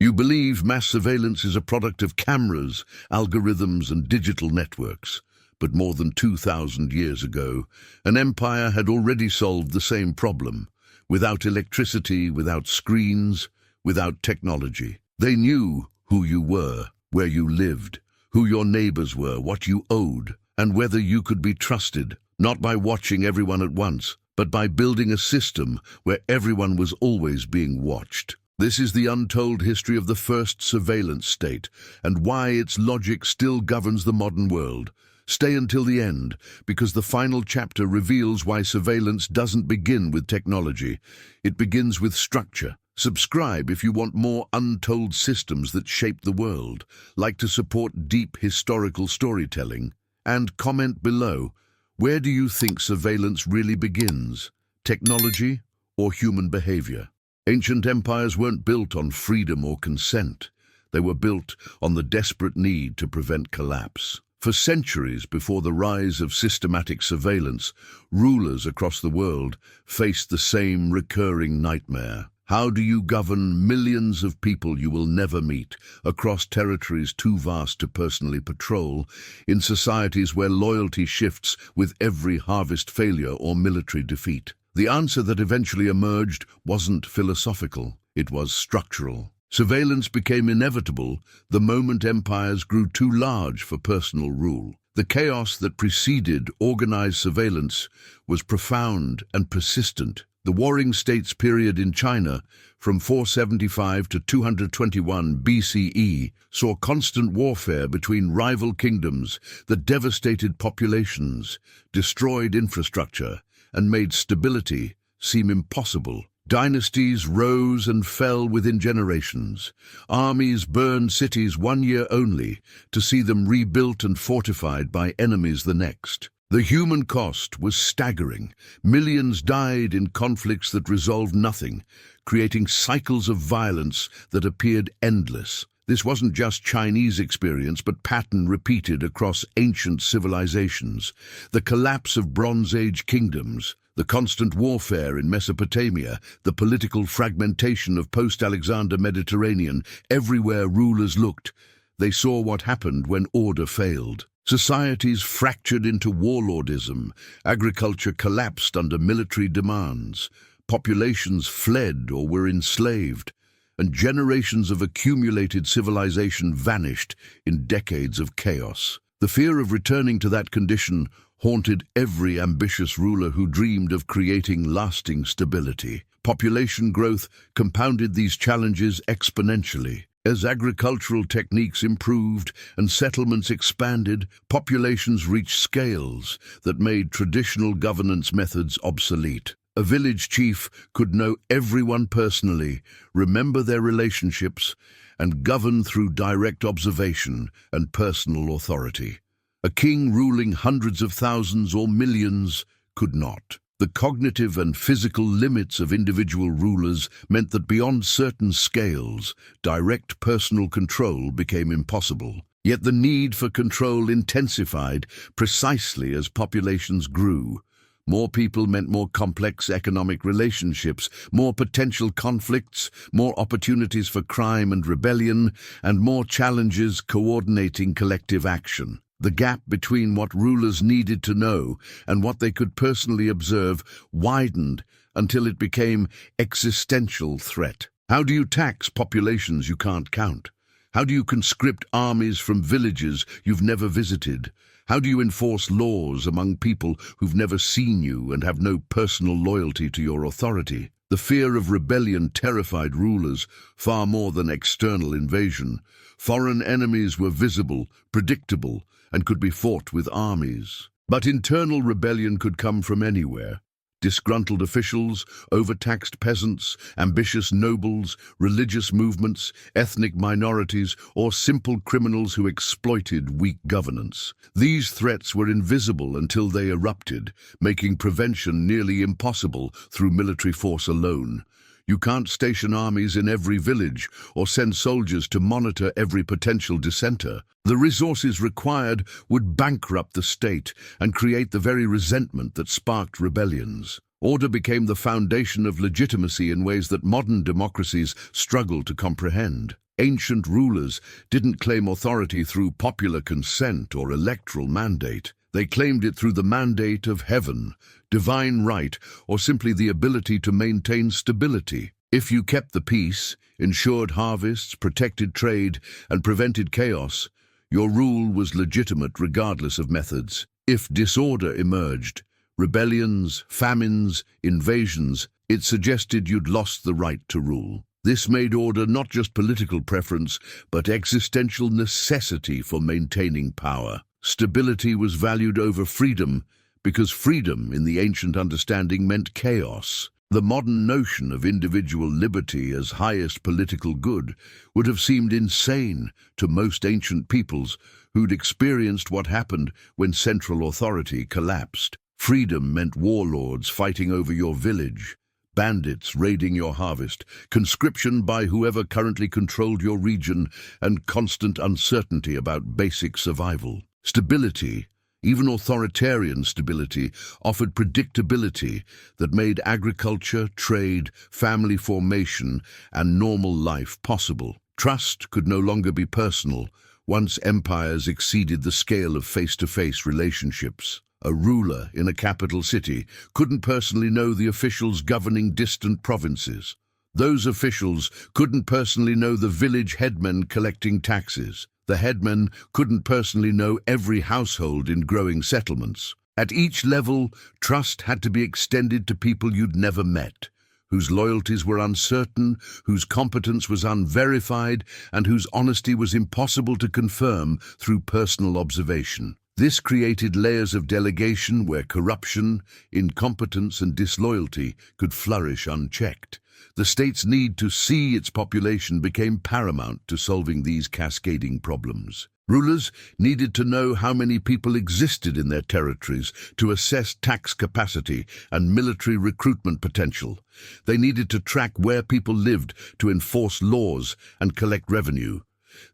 You believe mass surveillance is a product of cameras, algorithms, and digital networks. But more than 2,000 years ago, an empire had already solved the same problem. Without electricity, without screens, without technology. They knew who you were, where you lived, who your neighbors were, what you owed, and whether you could be trusted, not by watching everyone at once, but by building a system where everyone was always being watched. This is the untold history of the first surveillance state, and why its logic still governs the modern world. Stay until the end, because the final chapter reveals why surveillance doesn't begin with technology. It begins with structure. Subscribe if you want more untold systems that shape the world. Like to support deep historical storytelling. And comment below, where do you think surveillance really begins? Technology or human behavior? Ancient empires weren't built on freedom or consent. They were built on the desperate need to prevent collapse. For centuries before the rise of systematic surveillance, rulers across the world faced the same recurring nightmare. How do you govern millions of people you will never meet, across territories too vast to personally patrol, in societies where loyalty shifts with every harvest failure or military defeat? The answer that eventually emerged wasn't philosophical, it was structural. Surveillance became inevitable the moment empires grew too large for personal rule. The chaos that preceded organized surveillance was profound and persistent. The Warring States period in China, from 475 to 221 BCE, saw constant warfare between rival kingdoms that devastated populations, destroyed infrastructure, and made stability seem impossible. Dynasties rose and fell within generations. Armies burned cities 1 year only to see them rebuilt and fortified by enemies the next. The human cost was staggering. Millions died in conflicts that resolved nothing, creating cycles of violence that appeared endless. This wasn't just Chinese experience, but pattern repeated across ancient civilizations. The collapse of Bronze Age kingdoms, the constant warfare in Mesopotamia, the political fragmentation of post-Alexander Mediterranean. Everywhere rulers looked, they saw what happened when order failed. Societies fractured into warlordism, agriculture collapsed under military demands, populations fled or were enslaved, and generations of accumulated civilization vanished in decades of chaos. The fear of returning to that condition haunted every ambitious ruler who dreamed of creating lasting stability. Population growth compounded these challenges exponentially. As agricultural techniques improved and settlements expanded, populations reached scales that made traditional governance methods obsolete. A village chief could know everyone personally, remember their relationships, and govern through direct observation and personal authority. A king ruling hundreds of thousands or millions could not. The cognitive and physical limits of individual rulers meant that beyond certain scales, direct personal control became impossible. Yet the need for control intensified precisely as populations grew. More people meant more complex economic relationships, more potential conflicts, more opportunities for crime and rebellion, and more challenges coordinating collective action. The gap between what rulers needed to know and what they could personally observe widened until it became existential threat. How do you tax populations you can't count? How do you conscript armies from villages you've never visited? How do you enforce laws among people who've never seen you and have no personal loyalty to your authority? The fear of rebellion terrified rulers far more than external invasion. Foreign enemies were visible, predictable, and could be fought with armies. But internal rebellion could come from anywhere. Disgruntled officials, overtaxed peasants, ambitious nobles, religious movements, ethnic minorities, or simple criminals who exploited weak governance. These threats were invisible until they erupted, making prevention nearly impossible through military force alone. You can't station armies in every village or send soldiers to monitor every potential dissenter. The resources required would bankrupt the state and create the very resentment that sparked rebellions. Order became the foundation of legitimacy in ways that modern democracies struggle to comprehend. Ancient rulers didn't claim authority through popular consent or electoral mandate. They claimed it through the mandate of heaven, divine right, or simply the ability to maintain stability. If you kept the peace, ensured harvests, protected trade, and prevented chaos, your rule was legitimate regardless of methods. If disorder emerged, rebellions, famines, invasions, it suggested you'd lost the right to rule. This made order not just political preference, but existential necessity for maintaining power. Stability was valued over freedom because freedom, in the ancient understanding, meant chaos. The modern notion of individual liberty as highest political good would have seemed insane to most ancient peoples who'd experienced what happened when central authority collapsed. Freedom meant warlords fighting over your village, bandits raiding your harvest, conscription by whoever currently controlled your region, and constant uncertainty about basic survival. Stability, even authoritarian stability, offered predictability that made agriculture, trade, family formation, and normal life possible. Trust could no longer be personal once empires exceeded the scale of face-to-face relationships. A ruler in a capital city couldn't personally know the officials governing distant provinces. Those officials couldn't personally know the village headmen collecting taxes. The headmen couldn't personally know every household in growing settlements. At each level, trust had to be extended to people you'd never met, whose loyalties were uncertain, whose competence was unverified, and whose honesty was impossible to confirm through personal observation. This created layers of delegation where corruption, incompetence, and disloyalty could flourish unchecked. The state's need to see its population became paramount to solving these cascading problems. Rulers needed to know how many people existed in their territories to assess tax capacity and military recruitment potential. They needed to track where people lived to enforce laws and collect revenue.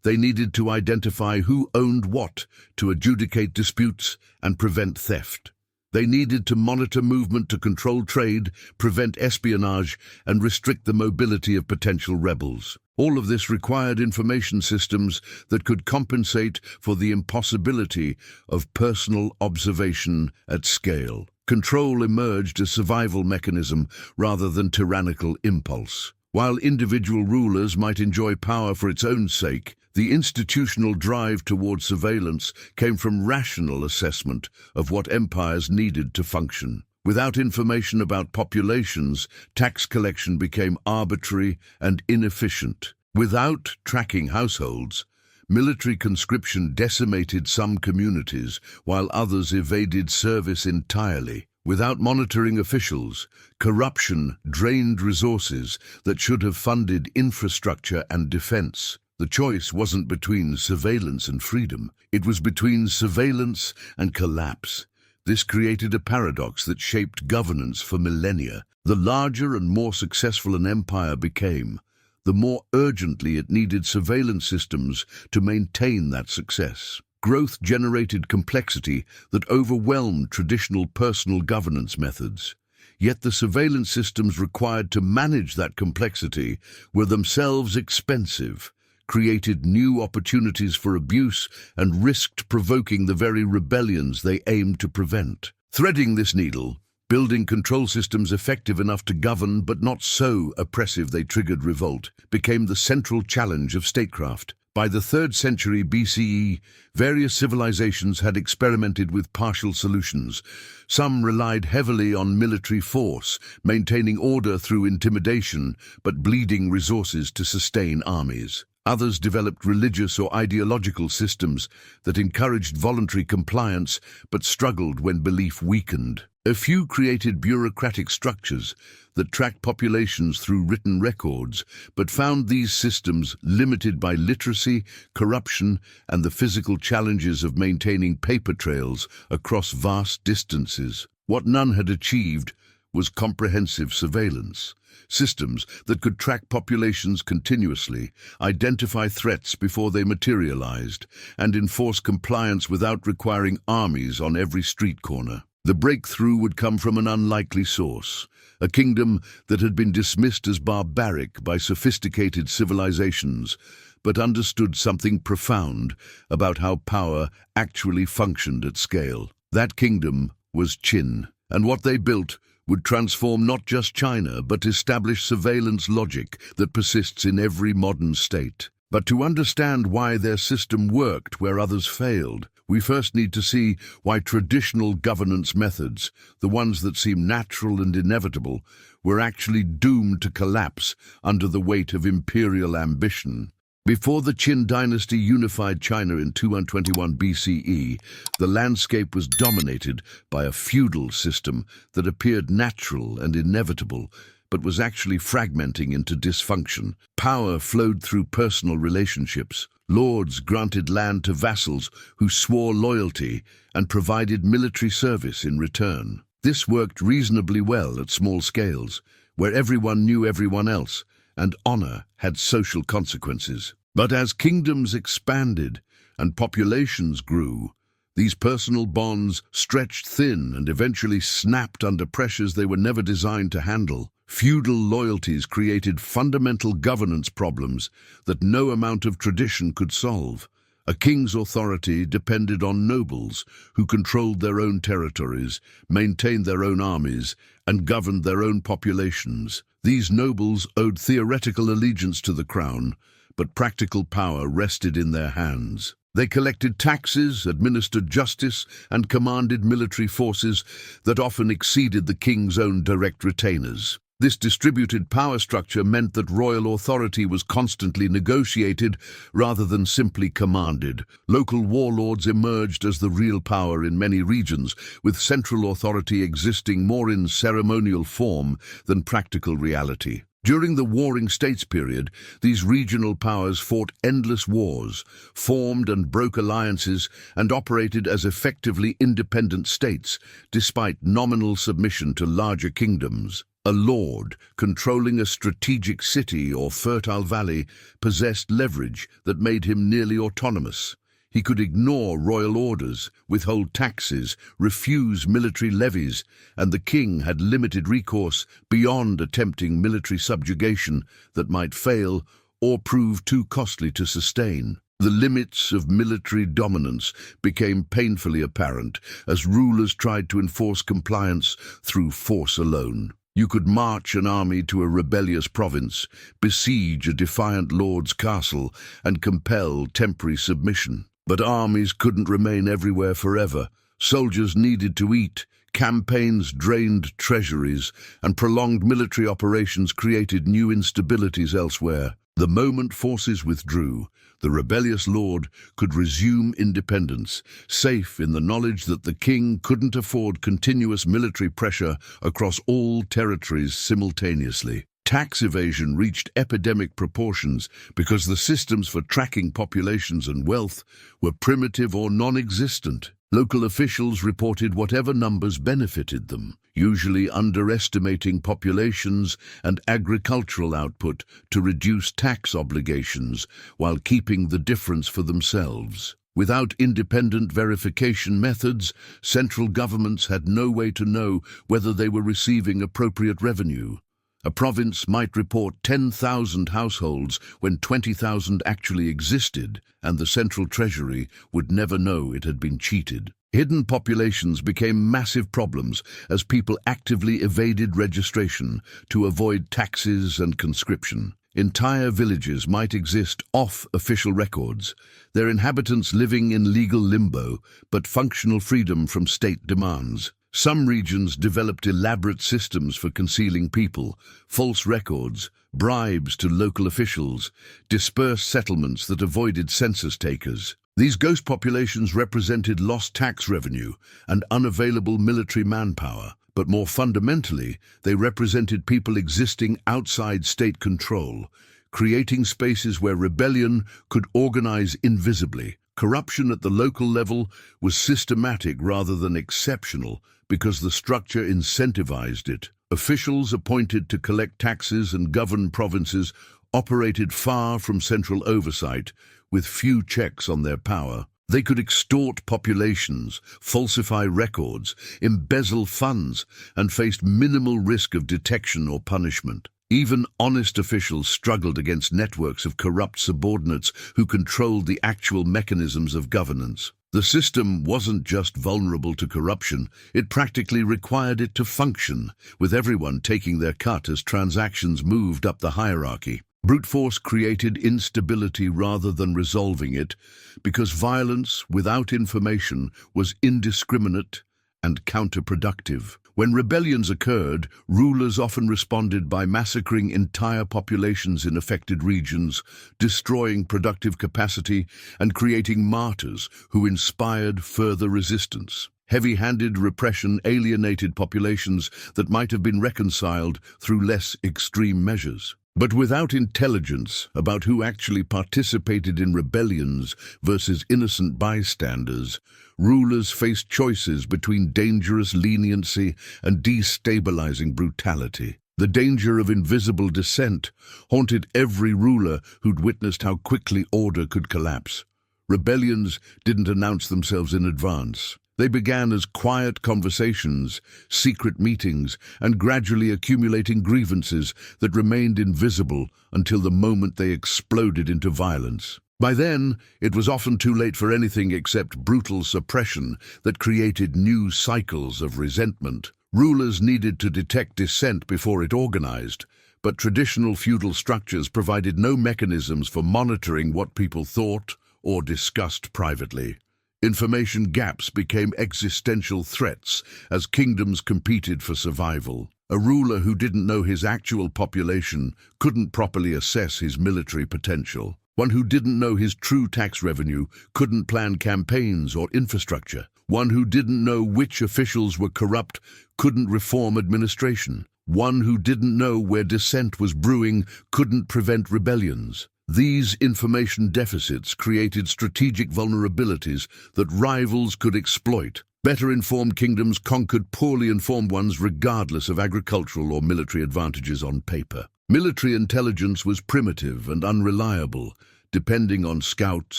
They needed to identify who owned what to adjudicate disputes and prevent theft. They needed to monitor movement to control trade, prevent espionage, and restrict the mobility of potential rebels. All of this required information systems that could compensate for the impossibility of personal observation at scale. Control emerged as survival mechanism rather than tyrannical impulse. While individual rulers might enjoy power for its own sake, the institutional drive toward surveillance came from rational assessment of what empires needed to function. Without information about populations, tax collection became arbitrary and inefficient. Without tracking households, military conscription decimated some communities while others evaded service entirely. Without monitoring officials, corruption drained resources that should have funded infrastructure and defense. The choice wasn't between surveillance and freedom. It was between surveillance and collapse. This created a paradox that shaped governance for millennia. The larger and more successful an empire became, the more urgently it needed surveillance systems to maintain that success. Growth generated complexity that overwhelmed traditional personal governance methods. Yet the surveillance systems required to manage that complexity were themselves expensive, created new opportunities for abuse, and risked provoking the very rebellions they aimed to prevent. Threading this needle, building control systems effective enough to govern but not so oppressive they triggered revolt, became the central challenge of statecraft. By the 3rd century BCE, various civilizations had experimented with partial solutions. Some relied heavily on military force, maintaining order through intimidation, but bleeding resources to sustain armies. Others developed religious or ideological systems that encouraged voluntary compliance but struggled when belief weakened. A few created bureaucratic structures that tracked populations through written records, but found these systems limited by literacy, corruption, and the physical challenges of maintaining paper trails across vast distances. What none had achieved was comprehensive surveillance. Systems that could track populations continuously, identify threats before they materialized, and enforce compliance without requiring armies on every street corner. The breakthrough would come from an unlikely source, a kingdom that had been dismissed as barbaric by sophisticated civilizations, but understood something profound about how power actually functioned at scale. That kingdom was Qin, and what they built would transform not just China, but establish surveillance logic that persists in every modern state. But to understand why their system worked where others failed, we first need to see why traditional governance methods, the ones that seem natural and inevitable, were actually doomed to collapse under the weight of imperial ambition. Before the Qin dynasty unified China in 221 BCE, the landscape was dominated by a feudal system that appeared natural and inevitable, but was actually fragmenting into dysfunction. Power flowed through personal relationships. Lords granted land to vassals who swore loyalty and provided military service in return. This worked reasonably well at small scales, where everyone knew everyone else, and honor had social consequences. But as kingdoms expanded and populations grew, these personal bonds stretched thin and eventually snapped under pressures they were never designed to handle. Feudal loyalties created fundamental governance problems that no amount of tradition could solve. A king's authority depended on nobles who controlled their own territories, maintained their own armies, and governed their own populations. These nobles owed theoretical allegiance to the crown, but practical power rested in their hands. They collected taxes, administered justice, and commanded military forces that often exceeded the king's own direct retainers. This distributed power structure meant that royal authority was constantly negotiated rather than simply commanded. Local warlords emerged as the real power in many regions, with central authority existing more in ceremonial form than practical reality. During the Warring States period, these regional powers fought endless wars, formed and broke alliances, and operated as effectively independent states, despite nominal submission to larger kingdoms. A lord controlling a strategic city or fertile valley possessed leverage that made him nearly autonomous. He could ignore royal orders, withhold taxes, refuse military levies, and the king had limited recourse beyond attempting military subjugation that might fail or prove too costly to sustain. The limits of military dominance became painfully apparent as rulers tried to enforce compliance through force alone. You could march an army to a rebellious province, besiege a defiant lord's castle, and compel temporary submission. But armies couldn't remain everywhere forever. Soldiers needed to eat, campaigns drained treasuries, and prolonged military operations created new instabilities elsewhere. The moment forces withdrew, the rebellious lord could resume independence, safe in the knowledge that the king couldn't afford continuous military pressure across all territories simultaneously. Tax evasion reached epidemic proportions because the systems for tracking populations and wealth were primitive or non-existent. Local officials reported whatever numbers benefited them, usually underestimating populations and agricultural output to reduce tax obligations while keeping the difference for themselves. Without independent verification methods, central governments had no way to know whether they were receiving appropriate revenue. A province might report 10,000 households when 20,000 actually existed, and the central treasury would never know it had been cheated. Hidden populations became massive problems as people actively evaded registration to avoid taxes and conscription. Entire villages might exist off official records, their inhabitants living in legal limbo, but functional freedom from state demands. Some regions developed elaborate systems for concealing people, false records, bribes to local officials, dispersed settlements that avoided census takers. These ghost populations represented lost tax revenue and unavailable military manpower, but more fundamentally, they represented people existing outside state control, creating spaces where rebellion could organize invisibly. Corruption at the local level was systematic rather than exceptional because the structure incentivized it. Officials appointed to collect taxes and govern provinces operated far from central oversight, with few checks on their power. They could extort populations, falsify records, embezzle funds, and faced minimal risk of detection or punishment. Even honest officials struggled against networks of corrupt subordinates who controlled the actual mechanisms of governance. The system wasn't just vulnerable to corruption, it practically required it to function, with everyone taking their cut as transactions moved up the hierarchy. Brute force created instability rather than resolving it, because violence without information was indiscriminate and counterproductive. When rebellions occurred, rulers often responded by massacring entire populations in affected regions, destroying productive capacity and creating martyrs who inspired further resistance. Heavy-handed repression alienated populations that might have been reconciled through less extreme measures. But without intelligence about who actually participated in rebellions versus innocent bystanders, rulers faced choices between dangerous leniency and destabilizing brutality. The danger of invisible dissent haunted every ruler who'd witnessed how quickly order could collapse. Rebellions didn't announce themselves in advance. They began as quiet conversations, secret meetings, and gradually accumulating grievances that remained invisible until the moment they exploded into violence. By then, it was often too late for anything except brutal suppression that created new cycles of resentment. Rulers needed to detect dissent before it organized, but traditional feudal structures provided no mechanisms for monitoring what people thought or discussed privately. Information gaps became existential threats as kingdoms competed for survival. A ruler who didn't know his actual population couldn't properly assess his military potential. One who didn't know his true tax revenue couldn't plan campaigns or infrastructure. One who didn't know which officials were corrupt couldn't reform administration. One who didn't know where dissent was brewing couldn't prevent rebellions. These information deficits created strategic vulnerabilities that rivals could exploit. Better-informed kingdoms conquered poorly informed ones regardless of agricultural or military advantages on paper. Military intelligence was primitive and unreliable, depending on scouts,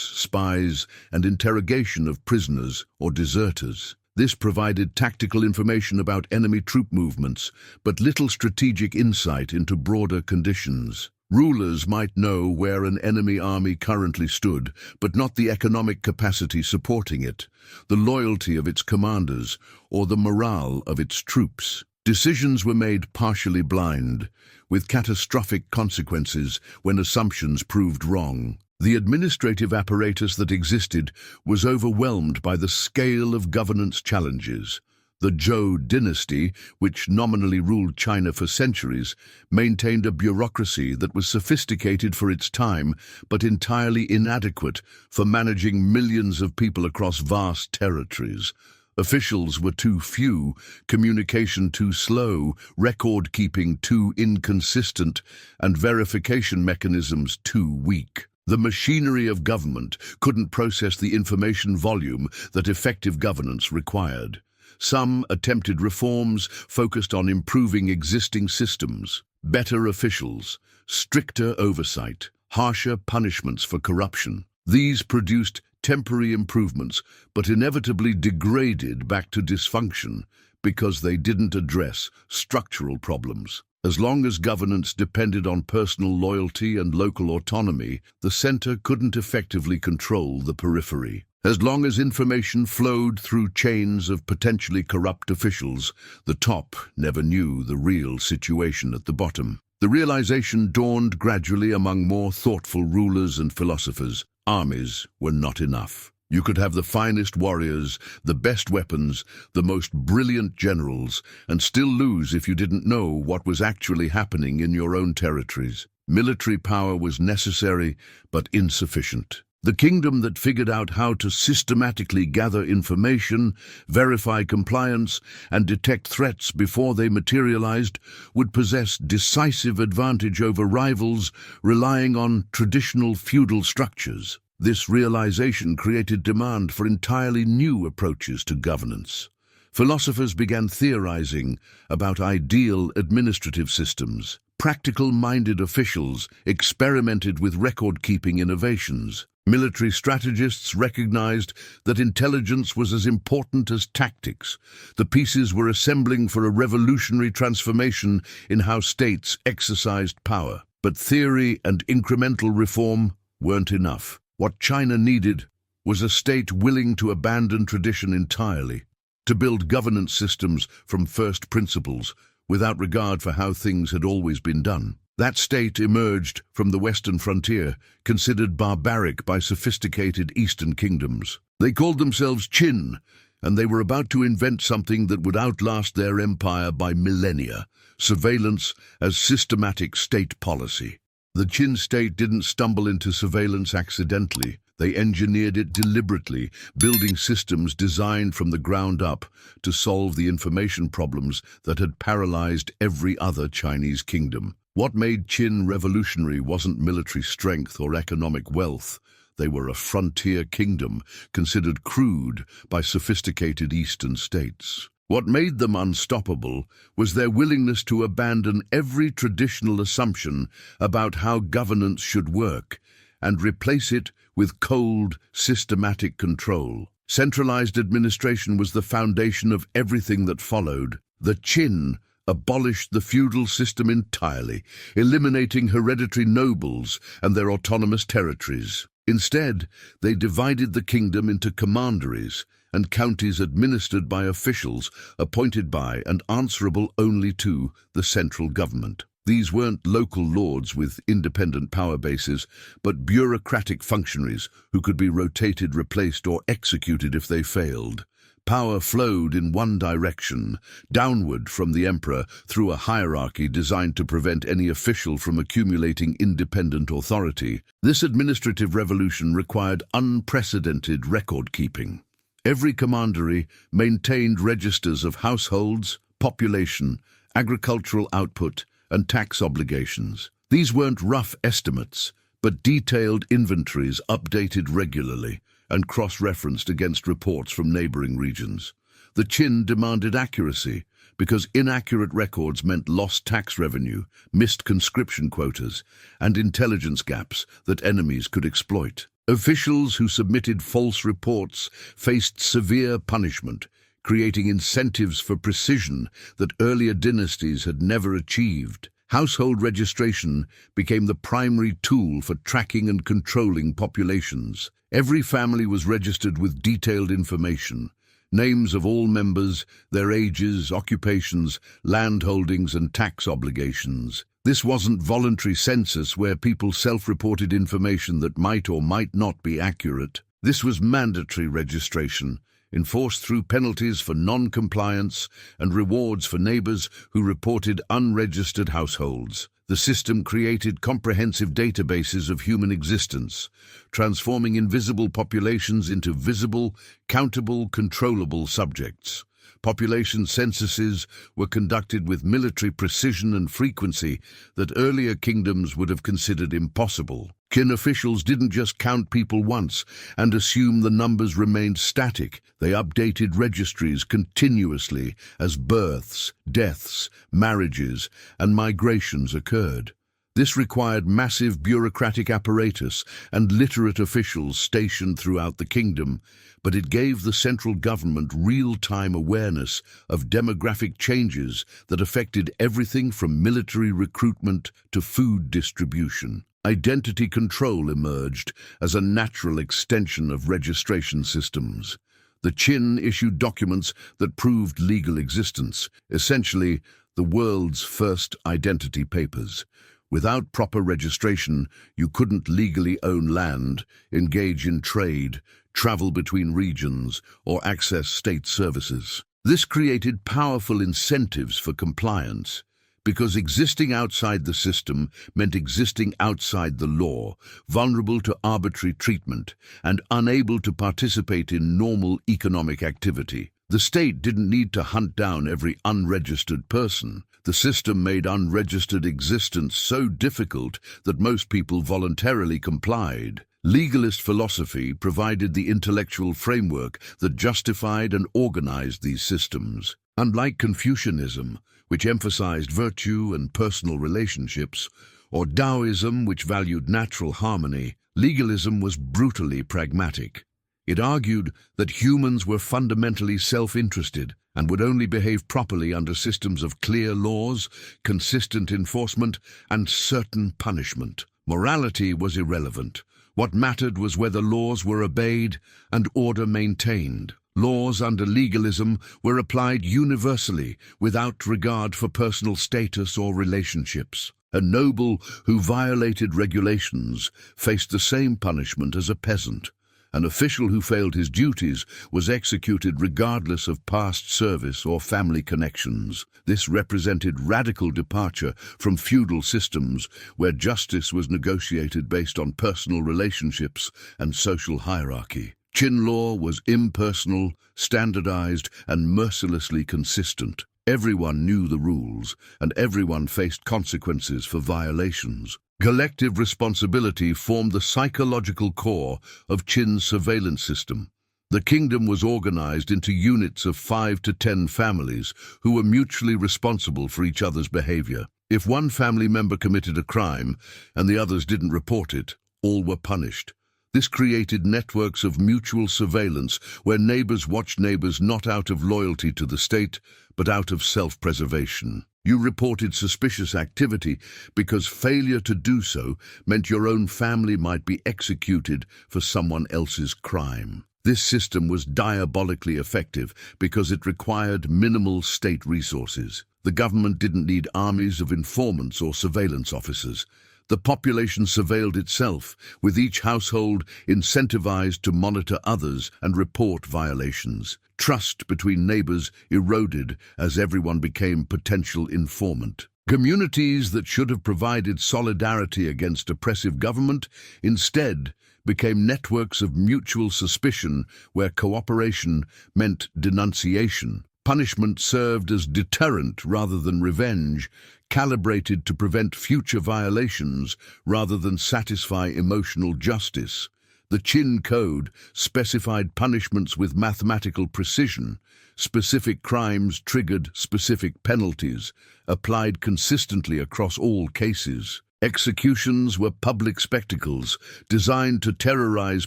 spies, and interrogation of prisoners or deserters. This provided tactical information about enemy troop movements, but little strategic insight into broader conditions. Rulers might know where an enemy army currently stood, but not the economic capacity supporting it, the loyalty of its commanders, or the morale of its troops. Decisions were made partially blind, with catastrophic consequences when assumptions proved wrong. The administrative apparatus that existed was overwhelmed by the scale of governance challenges. The Zhou dynasty, which nominally ruled China for centuries, maintained a bureaucracy that was sophisticated for its time, but entirely inadequate for managing millions of people across vast territories. Officials were too few, communication too slow, record-keeping too inconsistent, and verification mechanisms too weak. The machinery of government couldn't process the information volume that effective governance required. Some attempted reforms focused on improving existing systems, better officials, stricter oversight, harsher punishments for corruption. These produced temporary improvements, but inevitably degraded back to dysfunction because they didn't address structural problems. As long as governance depended on personal loyalty and local autonomy, the center couldn't effectively control the periphery. As long as information flowed through chains of potentially corrupt officials, the top never knew the real situation at the bottom. The realization dawned gradually among more thoughtful rulers and philosophers. Armies were not enough. You could have the finest warriors, the best weapons, the most brilliant generals, and still lose if you didn't know what was actually happening in your own territories. Military power was necessary, but insufficient. The kingdom that figured out how to systematically gather information, verify compliance, and detect threats before they materialized would possess decisive advantage over rivals relying on traditional feudal structures. This realization created demand for entirely new approaches to governance. Philosophers began theorizing about ideal administrative systems. Practical-minded officials experimented with record-keeping innovations. Military strategists recognized that intelligence was as important as tactics. The pieces were assembling for a revolutionary transformation in how states exercised power. But theory and incremental reform weren't enough. What China needed was a state willing to abandon tradition entirely, to build governance systems from first principles without regard for how things had always been done. That state emerged from the western frontier, considered barbaric by sophisticated eastern kingdoms. They called themselves Qin, and they were about to invent something that would outlast their empire by millennia: surveillance as systematic state policy. The Qin state didn't stumble into surveillance accidentally. They engineered it deliberately, building systems designed from the ground up to solve the information problems that had paralyzed every other Chinese kingdom. What made Qin revolutionary wasn't military strength or economic wealth. They were a frontier kingdom, considered crude by sophisticated Eastern states. What made them unstoppable was their willingness to abandon every traditional assumption about how governance should work and replace it with cold, systematic control. Centralized administration was the foundation of everything that followed. The Qin abolished the feudal system entirely, eliminating hereditary nobles and their autonomous territories. Instead, they divided the kingdom into commanderies and counties administered by officials appointed by and answerable only to the central government. These weren't local lords with independent power bases, but bureaucratic functionaries who could be rotated, replaced, or executed if they failed. Power flowed in one direction, downward from the emperor through a hierarchy designed to prevent any official from accumulating independent authority. This administrative revolution required unprecedented record-keeping. Every commandery maintained registers of households, population, agricultural output, and tax obligations. These weren't rough estimates, but detailed inventories updated regularly and cross-referenced against reports from neighboring regions. The Qin demanded accuracy, because inaccurate records meant lost tax revenue, missed conscription quotas, and intelligence gaps that enemies could exploit. Officials who submitted false reports faced severe punishment, creating incentives for precision that earlier dynasties had never achieved. Household registration became the primary tool for tracking and controlling populations. Every family was registered with detailed information: names of all members, their ages, occupations, land holdings, and tax obligations. This wasn't voluntary census where people self-reported information that might or might not be accurate. This was mandatory registration, enforced through penalties for non-compliance and rewards for neighbors who reported unregistered households. The system created comprehensive databases of human existence, transforming invisible populations into visible, countable, controllable subjects. Population censuses were conducted with military precision and frequency that earlier kingdoms would have considered impossible. Qin officials didn't just count people once and assume the numbers remained static. They updated registries continuously as births, deaths, marriages, and migrations occurred. This required massive bureaucratic apparatus and literate officials stationed throughout the kingdom, but it gave the central government real-time awareness of demographic changes that affected everything from military recruitment to food distribution. Identity control emerged as a natural extension of registration systems. The Qin issued documents that proved legal existence, essentially the world's first identity papers. Without proper registration, you couldn't legally own land, engage in trade, travel between regions, or access state services. This created powerful incentives for compliance, because existing outside the system meant existing outside the law, vulnerable to arbitrary treatment, and unable to participate in normal economic activity. The state didn't need to hunt down every unregistered person. The system made unregistered existence so difficult that most people voluntarily complied. Legalist philosophy provided the intellectual framework that justified and organized these systems. Unlike Confucianism, which emphasized virtue and personal relationships, or Taoism, which valued natural harmony, legalism was brutally pragmatic. It argued that humans were fundamentally self-interested and would only behave properly under systems of clear laws, consistent enforcement, and certain punishment. Morality was irrelevant. What mattered was whether laws were obeyed and order maintained. Laws under legalism were applied universally, without regard for personal status or relationships. A noble who violated regulations faced the same punishment as a peasant. An official who failed his duties was executed regardless of past service or family connections. This represented radical departure from feudal systems where justice was negotiated based on personal relationships and social hierarchy. Qin law was impersonal, standardized, and mercilessly consistent. Everyone knew the rules, and everyone faced consequences for violations. Collective responsibility formed the psychological core of Qin's surveillance system. The kingdom was organized into units of 5 to 10 families who were mutually responsible for each other's behavior. If one family member committed a crime and the others didn't report it, all were punished. This created networks of mutual surveillance where neighbors watched neighbors not out of loyalty to the state, but out of self-preservation. You reported suspicious activity because failure to do so meant your own family might be executed for someone else's crime. This system was diabolically effective because it required minimal state resources. The government didn't need armies of informants or surveillance officers. The population surveilled itself, with each household incentivized to monitor others and report violations. Trust between neighbors eroded as everyone became potential informant. Communities that should have provided solidarity against oppressive government instead became networks of mutual suspicion where cooperation meant denunciation. Punishment served as deterrent rather than revenge, calibrated to prevent future violations rather than satisfy emotional justice. The Qin Code specified punishments with mathematical precision. Specific crimes triggered specific penalties, applied consistently across all cases. Executions were public spectacles designed to terrorize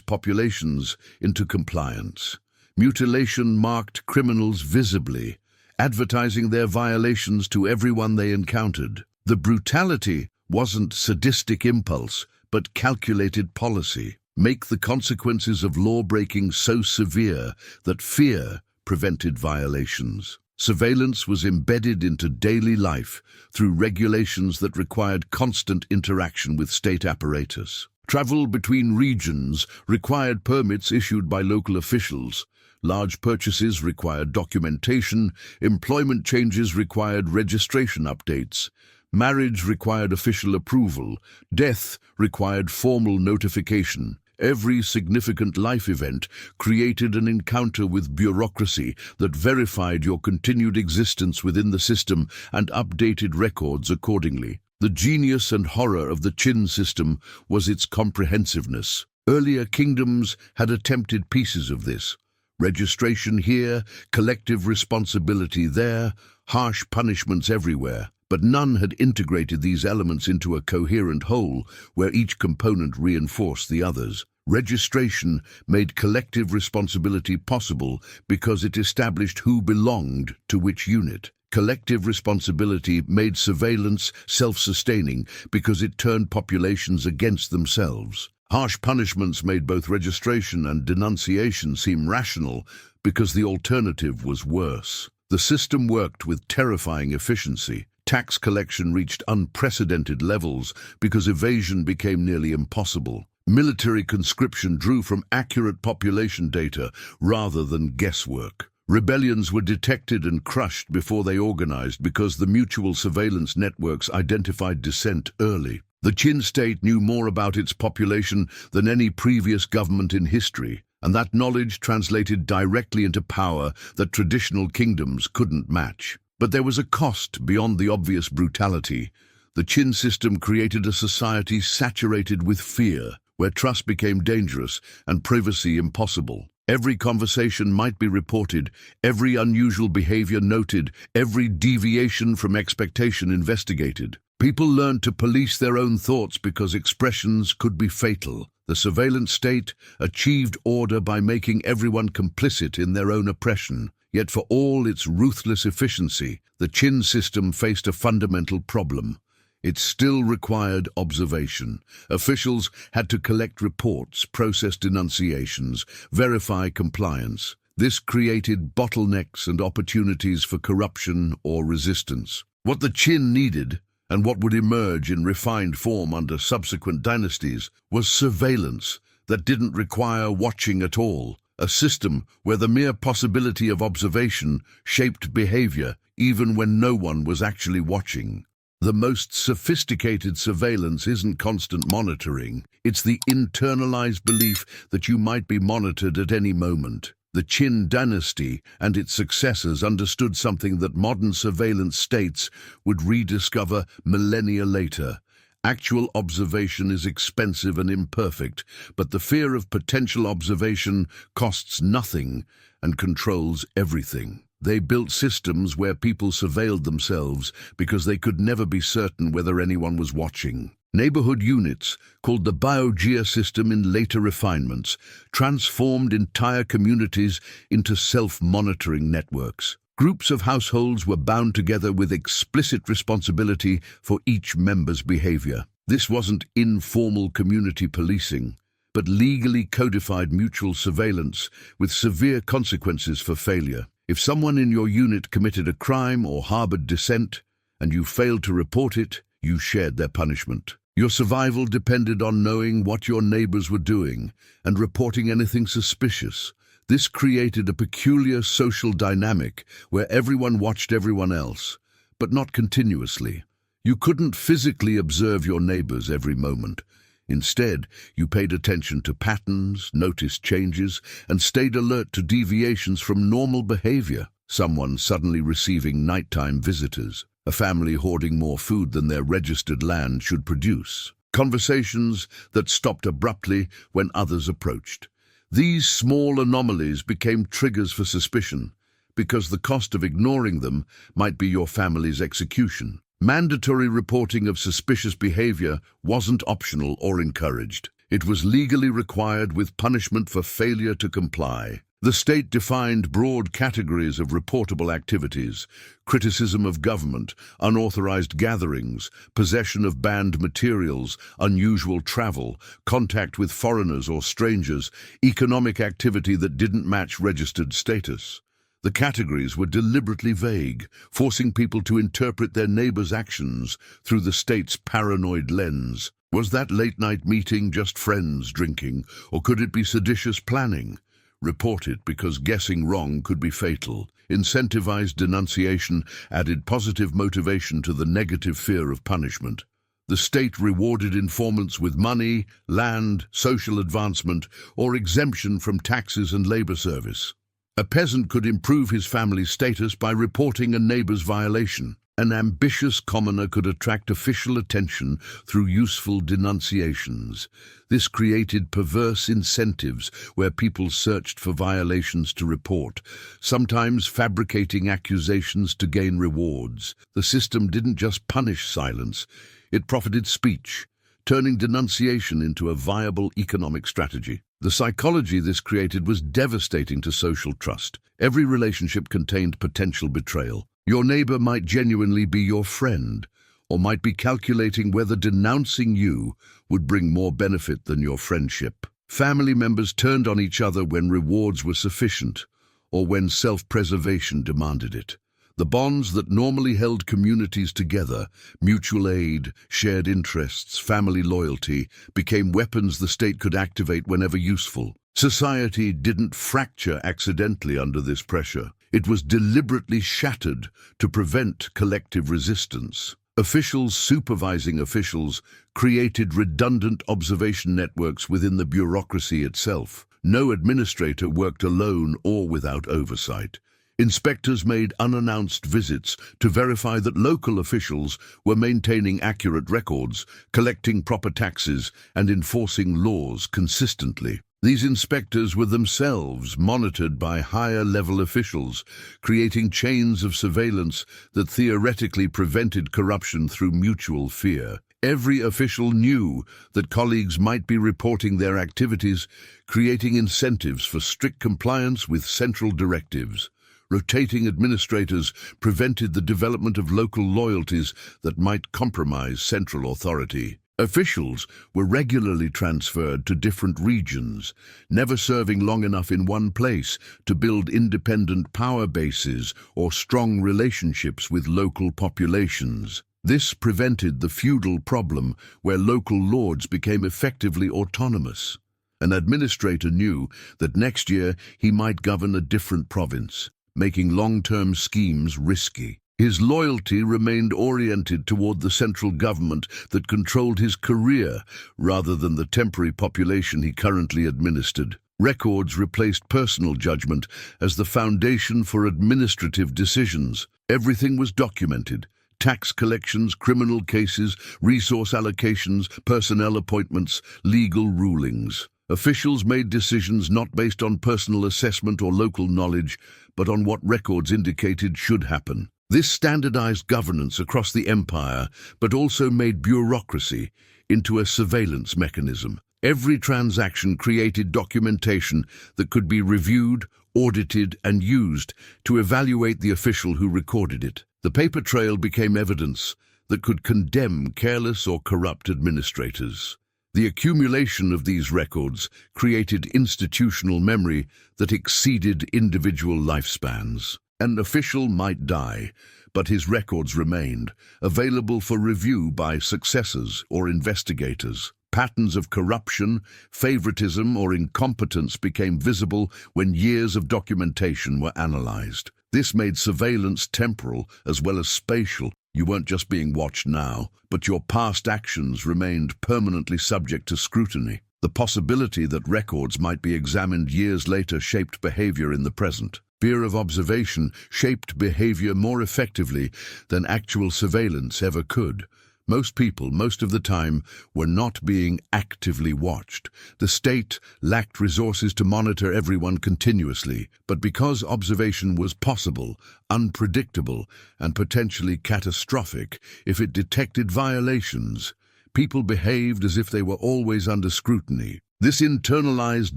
populations into compliance. Mutilation marked criminals visibly, advertising their violations to everyone they encountered. The brutality wasn't sadistic impulse, but calculated policy. Make the consequences of law-breaking so severe that fear prevented violations. Surveillance was embedded into daily life through regulations that required constant interaction with state apparatus. Travel between regions required permits issued by local officials. Large purchases required documentation, employment changes required registration updates, marriage required official approval, death required formal notification. Every significant life event created an encounter with bureaucracy that verified your continued existence within the system and updated records accordingly. The genius and horror of the Qin system was its comprehensiveness. Earlier kingdoms had attempted pieces of this. Registration here, collective responsibility there, harsh punishments everywhere. But none had integrated these elements into a coherent whole where each component reinforced the others. Registration made collective responsibility possible because it established who belonged to which unit. Collective responsibility made surveillance self-sustaining because it turned populations against themselves. Harsh punishments made both registration and denunciation seem rational because the alternative was worse. The system worked with terrifying efficiency. Tax collection reached unprecedented levels because evasion became nearly impossible. Military conscription drew from accurate population data rather than guesswork. Rebellions were detected and crushed before they organized because the mutual surveillance networks identified dissent early. The Qin state knew more about its population than any previous government in history, and that knowledge translated directly into power that traditional kingdoms couldn't match. But there was a cost beyond the obvious brutality. The Qin system created a society saturated with fear, where trust became dangerous and privacy impossible. Every conversation might be reported, every unusual behavior noted, every deviation from expectation investigated. People learned to police their own thoughts because expressions could be fatal. The surveillance state achieved order by making everyone complicit in their own oppression. Yet for all its ruthless efficiency, the Chin system faced a fundamental problem. It still required observation. Officials had to collect reports, process denunciations, verify compliance. This created bottlenecks and opportunities for corruption or resistance. What the Qin needed, and what would emerge in refined form under subsequent dynasties, was surveillance that didn't require watching at all, a system where the mere possibility of observation shaped behavior even when no one was actually watching. The most sophisticated surveillance isn't constant monitoring, it's the internalized belief that you might be monitored at any moment. The Qin dynasty and its successors understood something that modern surveillance states would rediscover millennia later. Actual observation is expensive and imperfect, but the fear of potential observation costs nothing and controls everything. They built systems where people surveilled themselves because they could never be certain whether anyone was watching. Neighborhood units, called the Biogea system in later refinements, transformed entire communities into self-monitoring networks. Groups of households were bound together with explicit responsibility for each member's behavior. This wasn't informal community policing, but legally codified mutual surveillance with severe consequences for failure. If someone in your unit committed a crime or harbored dissent, and you failed to report it, you shared their punishment. Your survival depended on knowing what your neighbors were doing and reporting anything suspicious. This created a peculiar social dynamic where everyone watched everyone else, but not continuously. You couldn't physically observe your neighbors every moment. Instead, you paid attention to patterns, noticed changes, and stayed alert to deviations from normal behavior. Someone suddenly receiving nighttime visitors, a family hoarding more food than their registered land should produce, conversations that stopped abruptly when others approached. These small anomalies became triggers for suspicion, because the cost of ignoring them might be your family's execution. Mandatory reporting of suspicious behavior wasn't optional or encouraged. It was legally required with punishment for failure to comply. The state defined broad categories of reportable activities: criticism of government, unauthorized gatherings, possession of banned materials, unusual travel, contact with foreigners or strangers, economic activity that didn't match registered status. The categories were deliberately vague, forcing people to interpret their neighbors' actions through the state's paranoid lens. Was that late-night meeting just friends drinking, or could it be seditious planning? Report it, because guessing wrong could be fatal. Incentivized denunciation added positive motivation to the negative fear of punishment. The state rewarded informants with money, land, social advancement, or exemption from taxes and labor service. A peasant could improve his family's status by reporting a neighbor's violation. An ambitious commoner could attract official attention through useful denunciations. This created perverse incentives where people searched for violations to report, sometimes fabricating accusations to gain rewards. The system didn't just punish silence, it profited speech, turning denunciation into a viable economic strategy. The psychology this created was devastating to social trust. Every relationship contained potential betrayal. Your neighbor might genuinely be your friend, or might be calculating whether denouncing you would bring more benefit than your friendship. Family members turned on each other when rewards were sufficient, or when self-preservation demanded it. The bonds that normally held communities together, mutual aid, shared interests, family loyalty, became weapons the state could activate whenever useful. Society didn't fracture accidentally under this pressure. It was deliberately shattered to prevent collective resistance. Officials supervising officials created redundant observation networks within the bureaucracy itself. No administrator worked alone or without oversight. Inspectors made unannounced visits to verify that local officials were maintaining accurate records, collecting proper taxes, and enforcing laws consistently. These inspectors were themselves monitored by higher-level officials, creating chains of surveillance that theoretically prevented corruption through mutual fear. Every official knew that colleagues might be reporting their activities, creating incentives for strict compliance with central directives. Rotating administrators prevented the development of local loyalties that might compromise central authority. Officials were regularly transferred to different regions, never serving long enough in one place to build independent power bases or strong relationships with local populations. This prevented the feudal problem where local lords became effectively autonomous. An administrator knew that next year he might govern a different province, making long-term schemes risky. His loyalty remained oriented toward the central government that controlled his career rather than the temporary population he currently administered. Records replaced personal judgment as the foundation for administrative decisions. Everything was documented. Tax collections, criminal cases, resource allocations, personnel appointments, legal rulings. Officials made decisions not based on personal assessment or local knowledge, but on what records indicated should happen. This standardized governance across the empire, but also made bureaucracy into a surveillance mechanism. Every transaction created documentation that could be reviewed, audited, and used to evaluate the official who recorded it. The paper trail became evidence that could condemn careless or corrupt administrators. The accumulation of these records created institutional memory that exceeded individual lifespans. An official might die, but his records remained, available for review by successors or investigators. Patterns of corruption, favoritism, or incompetence became visible when years of documentation were analyzed. This made surveillance temporal as well as spatial. You weren't just being watched now, but your past actions remained permanently subject to scrutiny. The possibility that records might be examined years later shaped behavior in the present. Fear of observation shaped behavior more effectively than actual surveillance ever could. Most people, most of the time, were not being actively watched. The state lacked resources to monitor everyone continuously, but because observation was possible, unpredictable, and potentially catastrophic if it detected violations, people behaved as if they were always under scrutiny. This internalized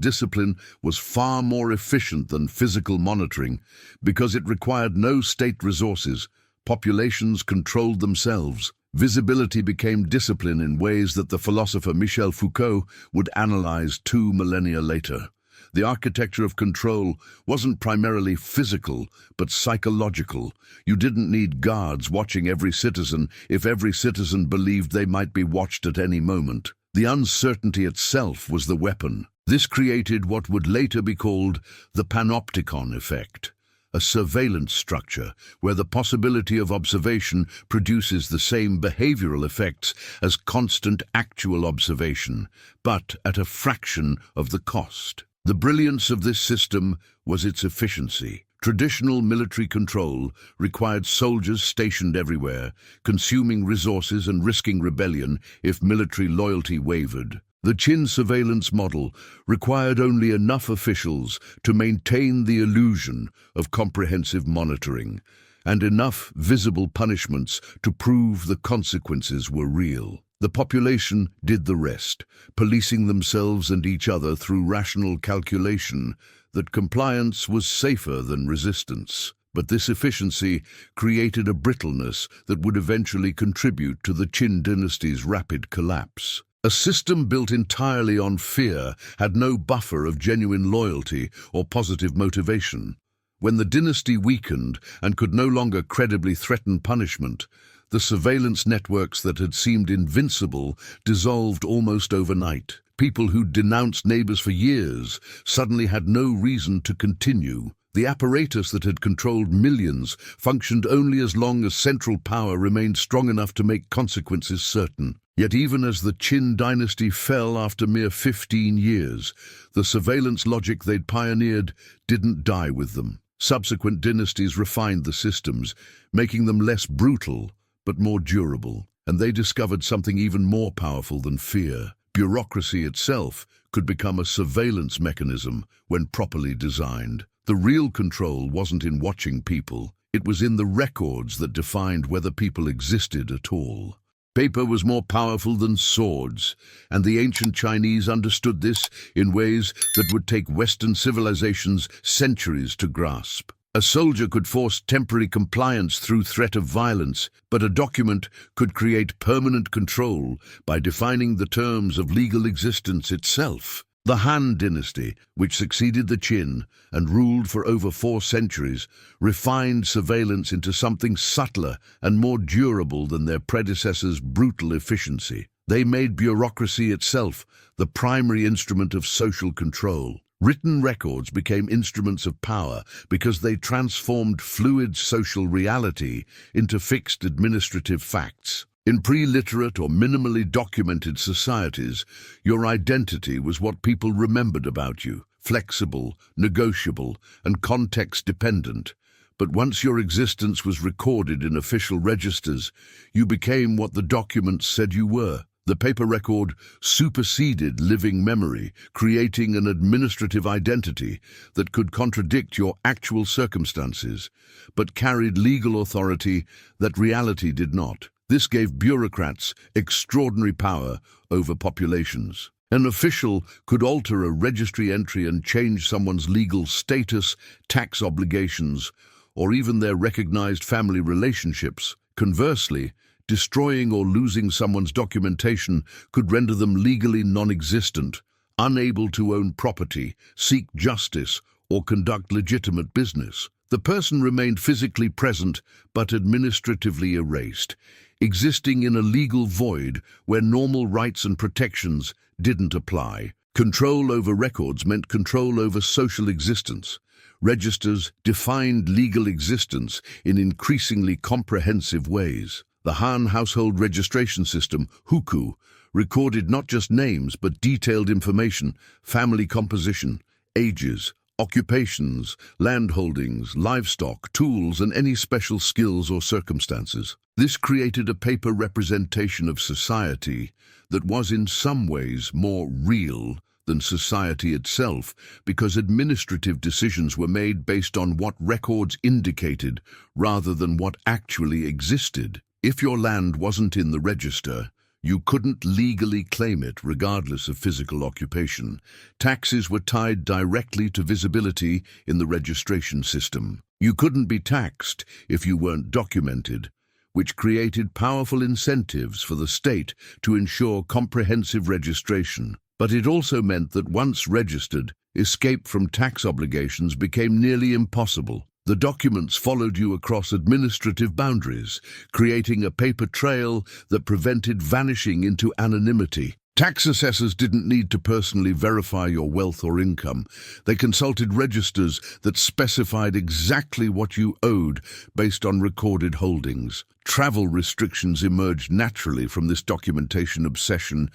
discipline was far more efficient than physical monitoring because it required no state resources. Populations controlled themselves. Visibility became discipline in ways that the philosopher Michel Foucault would analyze 2 millennia later. The architecture of control wasn't primarily physical, but psychological. You didn't need guards watching every citizen if every citizen believed they might be watched at any moment. The uncertainty itself was the weapon. This created what would later be called the panopticon effect, a surveillance structure where the possibility of observation produces the same behavioral effects as constant actual observation, but at a fraction of the cost. The brilliance of this system was its efficiency. Traditional military control required soldiers stationed everywhere, consuming resources and risking rebellion if military loyalty wavered. The Qin surveillance model required only enough officials to maintain the illusion of comprehensive monitoring, and enough visible punishments to prove the consequences were real. The population did the rest, policing themselves and each other through rational calculation that compliance was safer than resistance. But this efficiency created a brittleness that would eventually contribute to the Qin dynasty's rapid collapse. A system built entirely on fear had no buffer of genuine loyalty or positive motivation. When the dynasty weakened and could no longer credibly threaten punishment, the surveillance networks that had seemed invincible dissolved almost overnight. People who'd denounced neighbors for years suddenly had no reason to continue. The apparatus that had controlled millions functioned only as long as central power remained strong enough to make consequences certain. Yet even as the Qin dynasty fell after mere 15 years, the surveillance logic they'd pioneered didn't die with them. Subsequent dynasties refined the systems, making them less brutal but more durable. And they discovered something even more powerful than fear: Bureaucracy itself could become a surveillance mechanism when properly designed. The real control wasn't in watching people, it was in the records that defined whether people existed at all. Paper was more powerful than swords, and the ancient Chinese understood this in ways that would take Western civilizations centuries to grasp. A soldier could force temporary compliance through threat of violence, but a document could create permanent control by defining the terms of legal existence itself. The Han dynasty, which succeeded the Qin and ruled for over 4 centuries, refined surveillance into something subtler and more durable than their predecessors' brutal efficiency. They made bureaucracy itself the primary instrument of social control. Written records became instruments of power because they transformed fluid social reality into fixed administrative facts. In pre-literate or minimally documented societies, your identity was what people remembered about you, flexible, negotiable, and context-dependent. But once your existence was recorded in official registers, you became what the documents said you were. The paper record superseded living memory, creating an administrative identity that could contradict your actual circumstances, but carried legal authority that reality did not. This gave bureaucrats extraordinary power over populations. An official could alter a registry entry and change someone's legal status, tax obligations, or even their recognized family relationships. Conversely, destroying or losing someone's documentation could render them legally non-existent, unable to own property, seek justice, or conduct legitimate business. The person remained physically present but administratively erased, existing in a legal void where normal rights and protections didn't apply. Control over records meant control over social existence. Registers defined legal existence in increasingly comprehensive ways. The Han household registration system, hukou, recorded not just names but detailed information, family composition, ages, occupations, land holdings, livestock, tools, and any special skills or circumstances. This created a paper representation of society that was in some ways more real than society itself, because administrative decisions were made based on what records indicated rather than what actually existed. If your land wasn't in the register, you couldn't legally claim it regardless of physical occupation. Taxes were tied directly to visibility in the registration system. You couldn't be taxed if you weren't documented, which created powerful incentives for the state to ensure comprehensive registration. But it also meant that once registered, escape from tax obligations became nearly impossible. The documents followed you across administrative boundaries, creating a paper trail that prevented vanishing into anonymity. Tax assessors didn't need to personally verify your wealth or income. They consulted registers that specified exactly what you owed based on recorded holdings. Travel restrictions emerged naturally from this documentation obsession.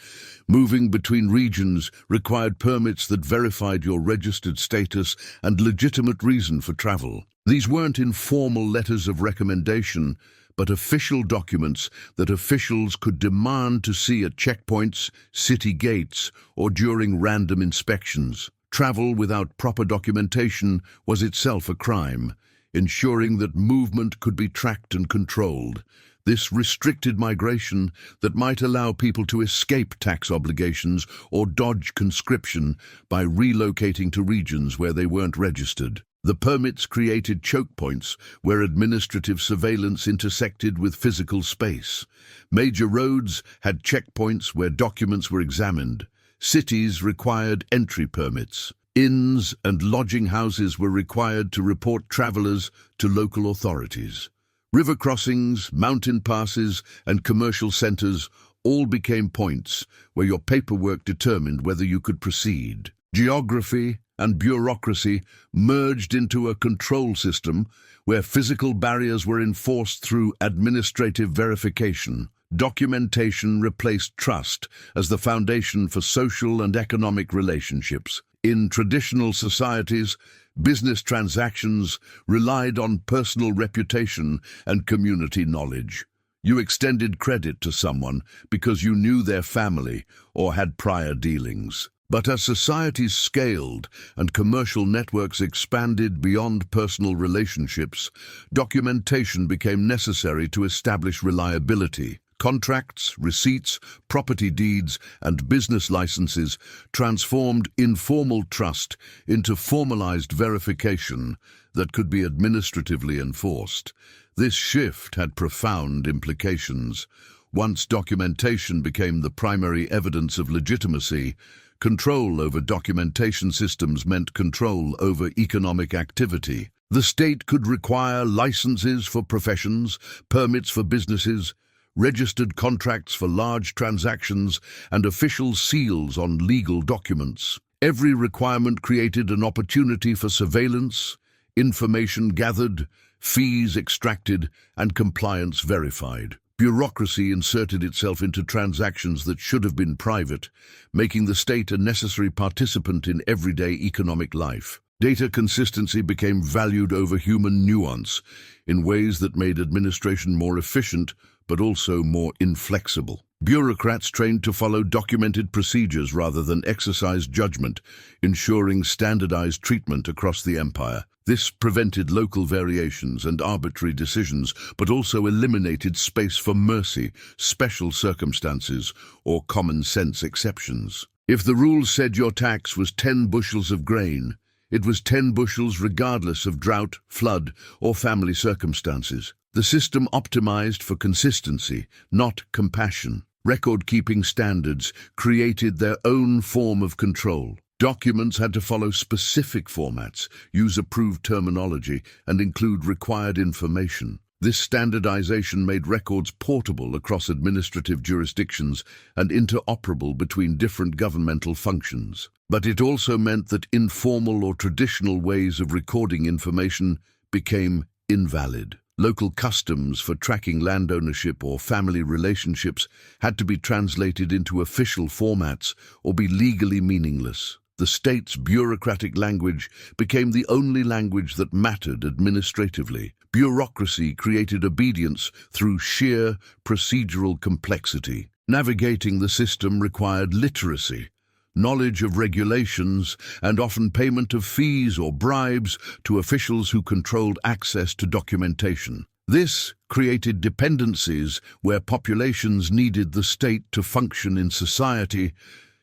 Moving between regions required permits that verified your registered status and legitimate reason for travel. These weren't informal letters of recommendation, but official documents that officials could demand to see at checkpoints, city gates, or during random inspections. Travel without proper documentation was itself a crime, ensuring that movement could be tracked and controlled. This restricted migration that might allow people to escape tax obligations or dodge conscription by relocating to regions where they weren't registered. The permits created choke points where administrative surveillance intersected with physical space. Major roads had checkpoints where documents were examined. Cities required entry permits. Inns and lodging houses were required to report travelers to local authorities. River crossings, mountain passes, and commercial centers all became points where your paperwork determined whether you could proceed. Geography and bureaucracy merged into a control system where physical barriers were enforced through administrative verification. Documentation replaced trust as the foundation for social and economic relationships. In traditional societies, business transactions relied on personal reputation and community knowledge. You extended credit to someone because you knew their family or had prior dealings. But as societies scaled and commercial networks expanded beyond personal relationships, documentation became necessary to establish reliability. Contracts, receipts, property deeds, and business licenses transformed informal trust into formalized verification that could be administratively enforced. This shift had profound implications. Once documentation became the primary evidence of legitimacy, control over documentation systems meant control over economic activity. The state could require licenses for professions, permits for businesses, registered contracts for large transactions, and official seals on legal documents. Every requirement created an opportunity for surveillance, information gathered, fees extracted, and compliance verified. Bureaucracy inserted itself into transactions that should have been private, making the state a necessary participant in everyday economic life. Data consistency became valued over human nuance in ways that made administration more efficient but also more inflexible. Bureaucrats trained to follow documented procedures rather than exercise judgment, ensuring standardized treatment across the empire. This prevented local variations and arbitrary decisions, but also eliminated space for mercy, special circumstances, or common sense exceptions. If the rule said your tax was 10 bushels of grain, it was 10 bushels regardless of drought, flood, or family circumstances. The system optimized for consistency, not compassion. Record-keeping standards created their own form of control. Documents had to follow specific formats, use approved terminology, and include required information. This standardization made records portable across administrative jurisdictions and interoperable between different governmental functions. But it also meant that informal or traditional ways of recording information became invalid. Local customs for tracking land ownership or family relationships had to be translated into official formats or be legally meaningless. The state's bureaucratic language became the only language that mattered administratively. Bureaucracy created obedience through sheer procedural complexity. Navigating the system required literacy, knowledge of regulations, and often payment of fees or bribes to officials who controlled access to documentation. This created dependencies where populations needed the state to function in society.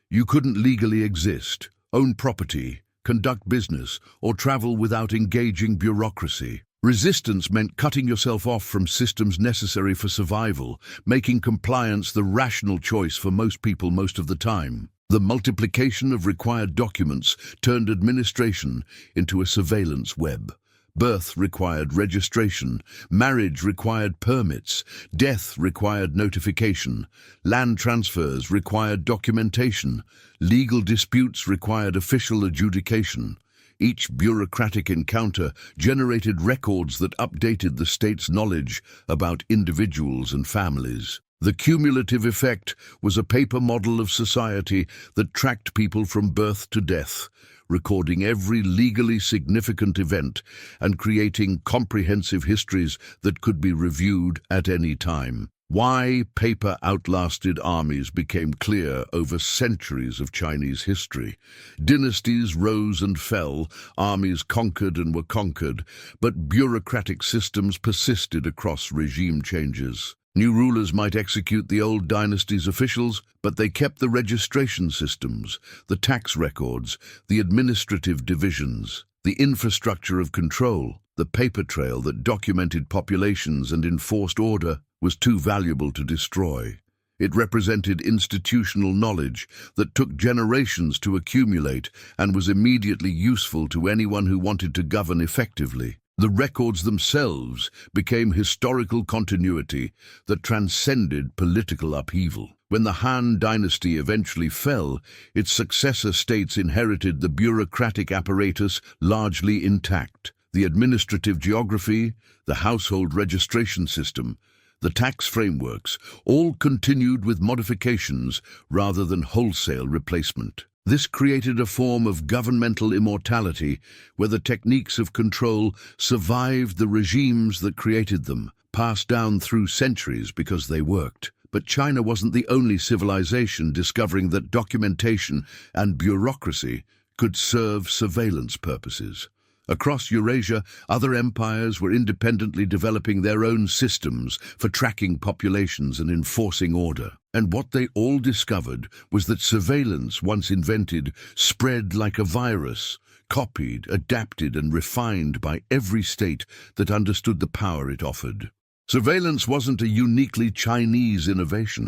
You couldn't legally exist, own property, conduct business, or travel without engaging bureaucracy. Resistance meant cutting yourself off from systems necessary for survival, making compliance the rational choice for most people most of the time. The multiplication of required documents turned administration into a surveillance web. Birth required registration, marriage required permits, death required notification, land transfers required documentation, legal disputes required official adjudication. Each bureaucratic encounter generated records that updated the state's knowledge about individuals and families. The cumulative effect was a paper model of society that tracked people from birth to death, recording every legally significant event and creating comprehensive histories that could be reviewed at any time. Why paper outlasted armies became clear over centuries of Chinese history. Dynasties rose and fell, armies conquered and were conquered, but bureaucratic systems persisted across regime changes. New rulers might execute the old dynasty's officials, but they kept the registration systems, the tax records, the administrative divisions, the infrastructure of control. The paper trail that documented populations and enforced order was too valuable to destroy. It represented institutional knowledge that took generations to accumulate and was immediately useful to anyone who wanted to govern effectively. The records themselves became historical continuity that transcended political upheaval. When the Han dynasty eventually fell, its successor states inherited the bureaucratic apparatus largely intact. The administrative geography, the household registration system, the tax frameworks, all continued with modifications rather than wholesale replacement. This created a form of governmental immortality where the techniques of control survived the regimes that created them. passed down through centuries because they worked. But China wasn't the only civilization discovering that documentation and bureaucracy could serve surveillance purposes. Across Eurasia, other empires were independently developing their own systems for tracking populations and enforcing order. And what they all discovered was that surveillance, once invented, spread like a virus, copied, adapted, and refined by every state that understood the power it offered. Surveillance wasn't a uniquely Chinese innovation.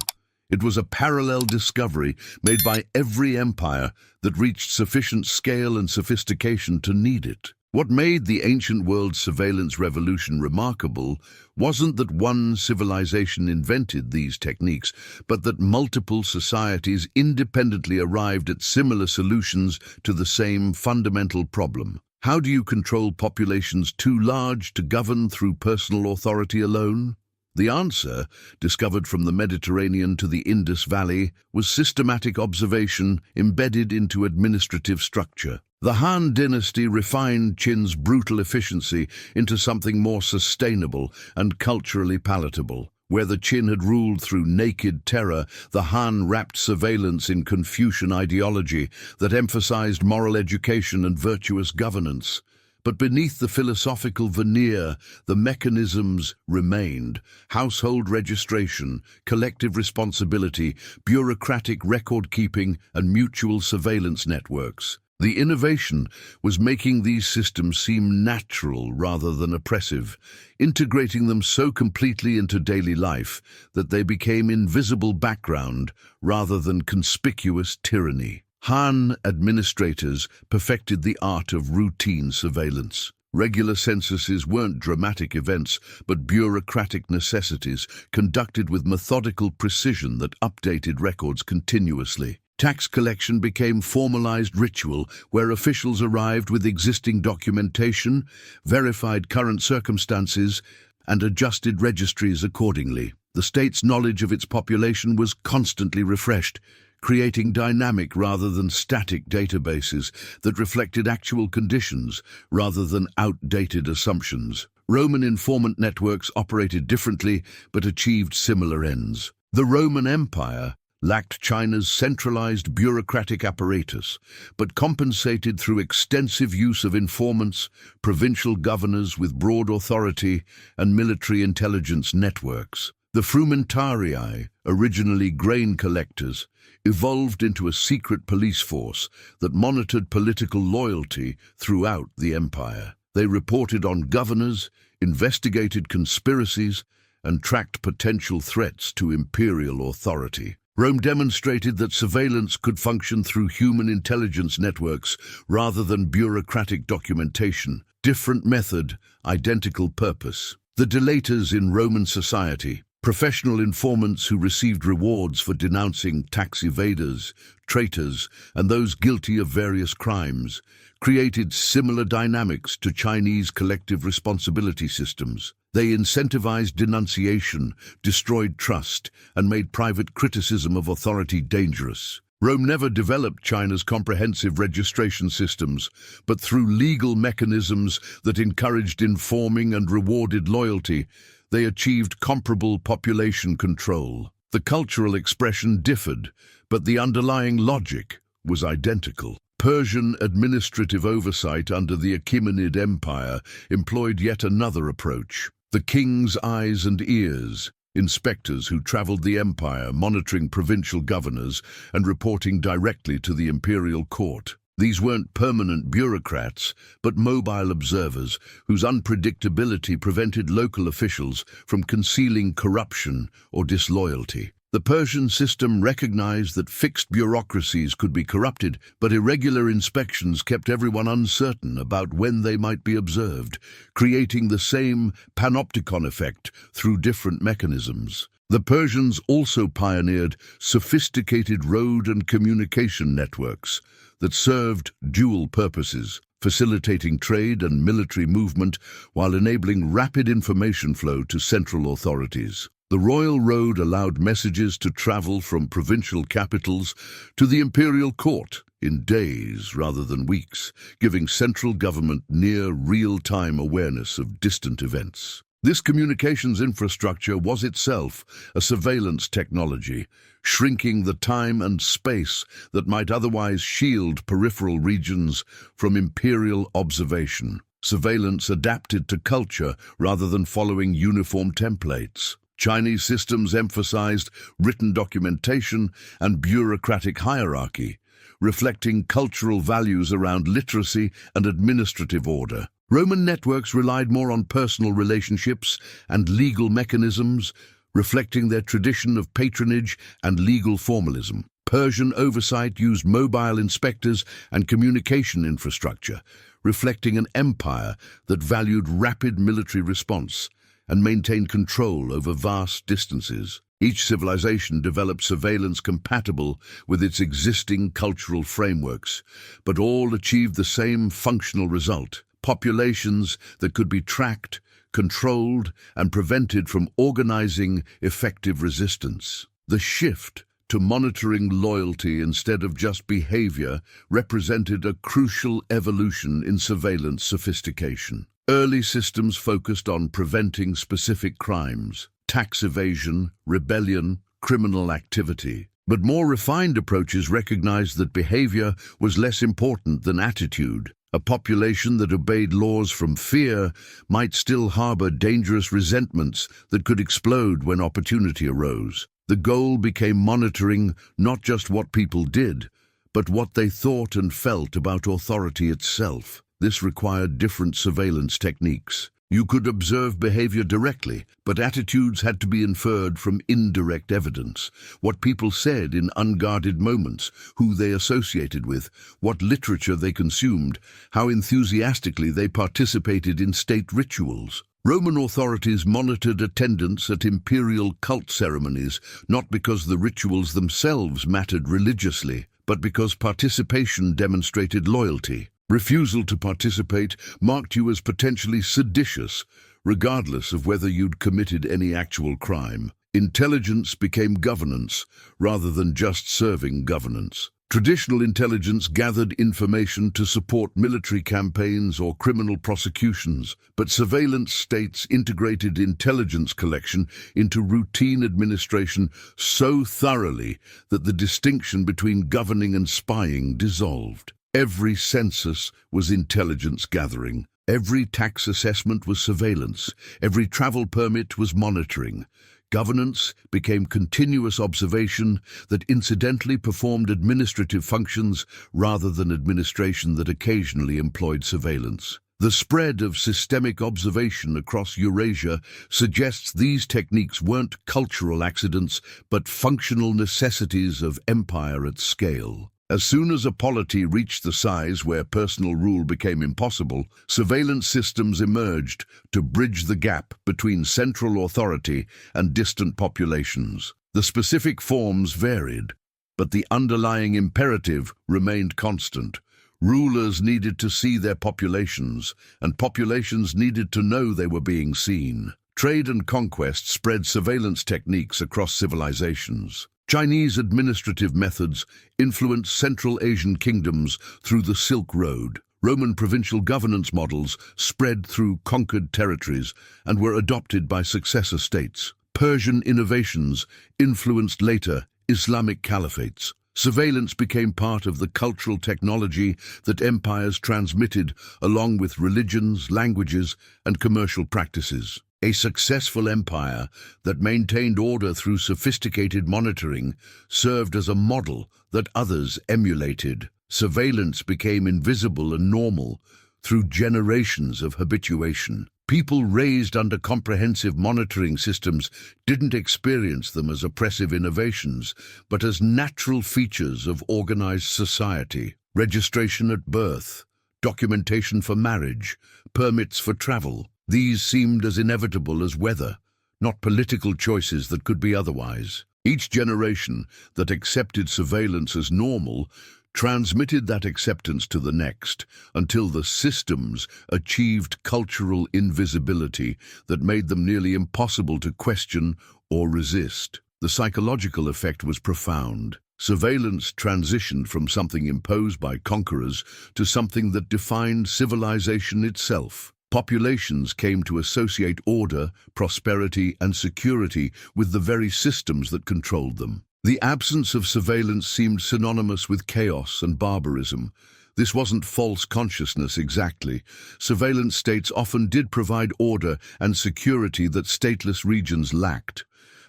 It was a parallel discovery made by every empire that reached sufficient scale and sophistication to need it. What made the ancient world's surveillance revolution remarkable wasn't that one civilization invented these techniques, but that multiple societies independently arrived at similar solutions to the same fundamental problem. How do you control populations too large to govern through personal authority alone? The answer, discovered from the Mediterranean to the Indus Valley, was systematic observation embedded into administrative structure. The Han dynasty refined Qin's brutal efficiency into something more sustainable and culturally palatable. Where the Qin had ruled through naked terror, the Han wrapped surveillance in Confucian ideology that emphasized moral education and virtuous governance. But beneath the philosophical veneer, the mechanisms remained: household registration, collective responsibility, bureaucratic record-keeping, and mutual surveillance networks. The innovation was making these systems seem natural rather than oppressive, integrating them so completely into daily life that they became invisible background rather than conspicuous tyranny. Han administrators perfected the art of routine surveillance. Regular censuses weren't dramatic events, but bureaucratic necessities conducted with methodical precision that updated records continuously. Tax collection became formalized ritual where officials arrived with existing documentation, verified current circumstances, and adjusted registries accordingly. The state's knowledge of its population was constantly refreshed, creating dynamic rather than static databases that reflected actual conditions rather than outdated assumptions. Roman informant networks operated differently but achieved similar ends. The Roman Empire lacked China's centralized bureaucratic apparatus, but compensated through extensive use of informants, provincial governors with broad authority, and military intelligence networks. The frumentarii, originally grain collectors, evolved into a secret police force that monitored political loyalty throughout the empire. They reported on governors, investigated conspiracies, and tracked potential threats to imperial authority. Rome demonstrated that surveillance could function through human intelligence networks rather than bureaucratic documentation. Different method, identical purpose. The delators in Roman society, professional informants who received rewards for denouncing tax evaders, traitors, and those guilty of various crimes, created similar dynamics to Chinese collective responsibility systems. They incentivized denunciation, destroyed trust, and made private criticism of authority dangerous. Rome never developed China's comprehensive registration systems, but through legal mechanisms that encouraged informing and rewarded loyalty, they achieved comparable population control. The cultural expression differed, but the underlying logic was identical. Persian administrative oversight under the Achaemenid Empire employed yet another approach. The king's eyes and ears, inspectors who traveled the empire, monitoring provincial governors and reporting directly to the imperial court. These weren't permanent bureaucrats, but mobile observers whose unpredictability prevented local officials from concealing corruption or disloyalty. The Persian system recognized that fixed bureaucracies could be corrupted, but irregular inspections kept everyone uncertain about when they might be observed, creating the same panopticon effect through different mechanisms. The Persians also pioneered sophisticated road and communication networks that served dual purposes, facilitating trade and military movement while enabling rapid information flow to central authorities. The royal road allowed messages to travel from provincial capitals to the imperial court in days rather than weeks, giving central government near real-time awareness of distant events. This communications infrastructure was itself a surveillance technology, shrinking the time and space that might otherwise shield peripheral regions from imperial observation. Surveillance adapted to culture rather than following uniform templates. Chinese systems emphasized written documentation and bureaucratic hierarchy, reflecting cultural values around literacy and administrative order. Roman networks relied more on personal relationships and legal mechanisms, reflecting their tradition of patronage and legal formalism. Persian oversight used mobile inspectors and communication infrastructure, reflecting an empire that valued rapid military response and maintained control over vast distances. Each civilization developed surveillance compatible with its existing cultural frameworks, but all achieved the same functional result: populations that could be tracked, controlled, and prevented from organizing effective resistance. The shift to monitoring loyalty instead of just behavior represented a crucial evolution in surveillance sophistication. Early systems focused on preventing specific crimes, tax evasion, rebellion, criminal activity. But more refined approaches recognized that behavior was less important than attitude. A population that obeyed laws from fear might still harbor dangerous resentments that could explode when opportunity arose. The goal became monitoring not just what people did, but what they thought and felt about authority itself. This required different surveillance techniques. You could observe behavior directly, but attitudes had to be inferred from indirect evidence. What people said in unguarded moments, who they associated with, what literature they consumed, how enthusiastically they participated in state rituals. Roman authorities monitored attendance at imperial cult ceremonies, not because the rituals themselves mattered religiously, but because participation demonstrated loyalty. Refusal to participate marked you as potentially seditious, regardless of whether you'd committed any actual crime. Intelligence became governance, rather than just serving governance. Traditional intelligence gathered information to support military campaigns or criminal prosecutions, but surveillance states integrated intelligence collection into routine administration so thoroughly that the distinction between governing and spying dissolved. Every census was intelligence gathering. Every tax assessment was surveillance. Every travel permit was monitoring. Governance became continuous observation that incidentally performed administrative functions rather than administration that occasionally employed surveillance. The spread of systemic observation across Eurasia suggests these techniques weren't cultural accidents, but functional necessities of empire at scale. As soon as a polity reached the size where personal rule became impossible, surveillance systems emerged to bridge the gap between central authority and distant populations. The specific forms varied, but the underlying imperative remained constant. Rulers needed to see their populations, and populations needed to know they were being seen. Trade and conquest spread surveillance techniques across civilizations. Chinese administrative methods influenced Central Asian kingdoms through the Silk Road. Roman provincial governance models spread through conquered territories and were adopted by successor states. Persian innovations influenced later Islamic caliphates. Surveillance became part of the cultural technology that empires transmitted along with religions, languages, and commercial practices. A successful empire that maintained order through sophisticated monitoring served as a model that others emulated. Surveillance became invisible and normal through generations of habituation. People raised under comprehensive monitoring systems didn't experience them as oppressive innovations, but as natural features of organized society. Registration at birth, documentation for marriage, permits for travel. These seemed as inevitable as weather, not political choices that could be otherwise. Each generation that accepted surveillance as normal transmitted that acceptance to the next until the systems achieved cultural invisibility that made them nearly impossible to question or resist. The psychological effect was profound. Surveillance transitioned from something imposed by conquerors to something that defined civilization itself. Populations came to associate order, prosperity, and security with the very systems that controlled them. The absence of surveillance seemed synonymous with chaos and barbarism. This wasn't false consciousness exactly. Surveillance states often did provide order and security that stateless regions lacked.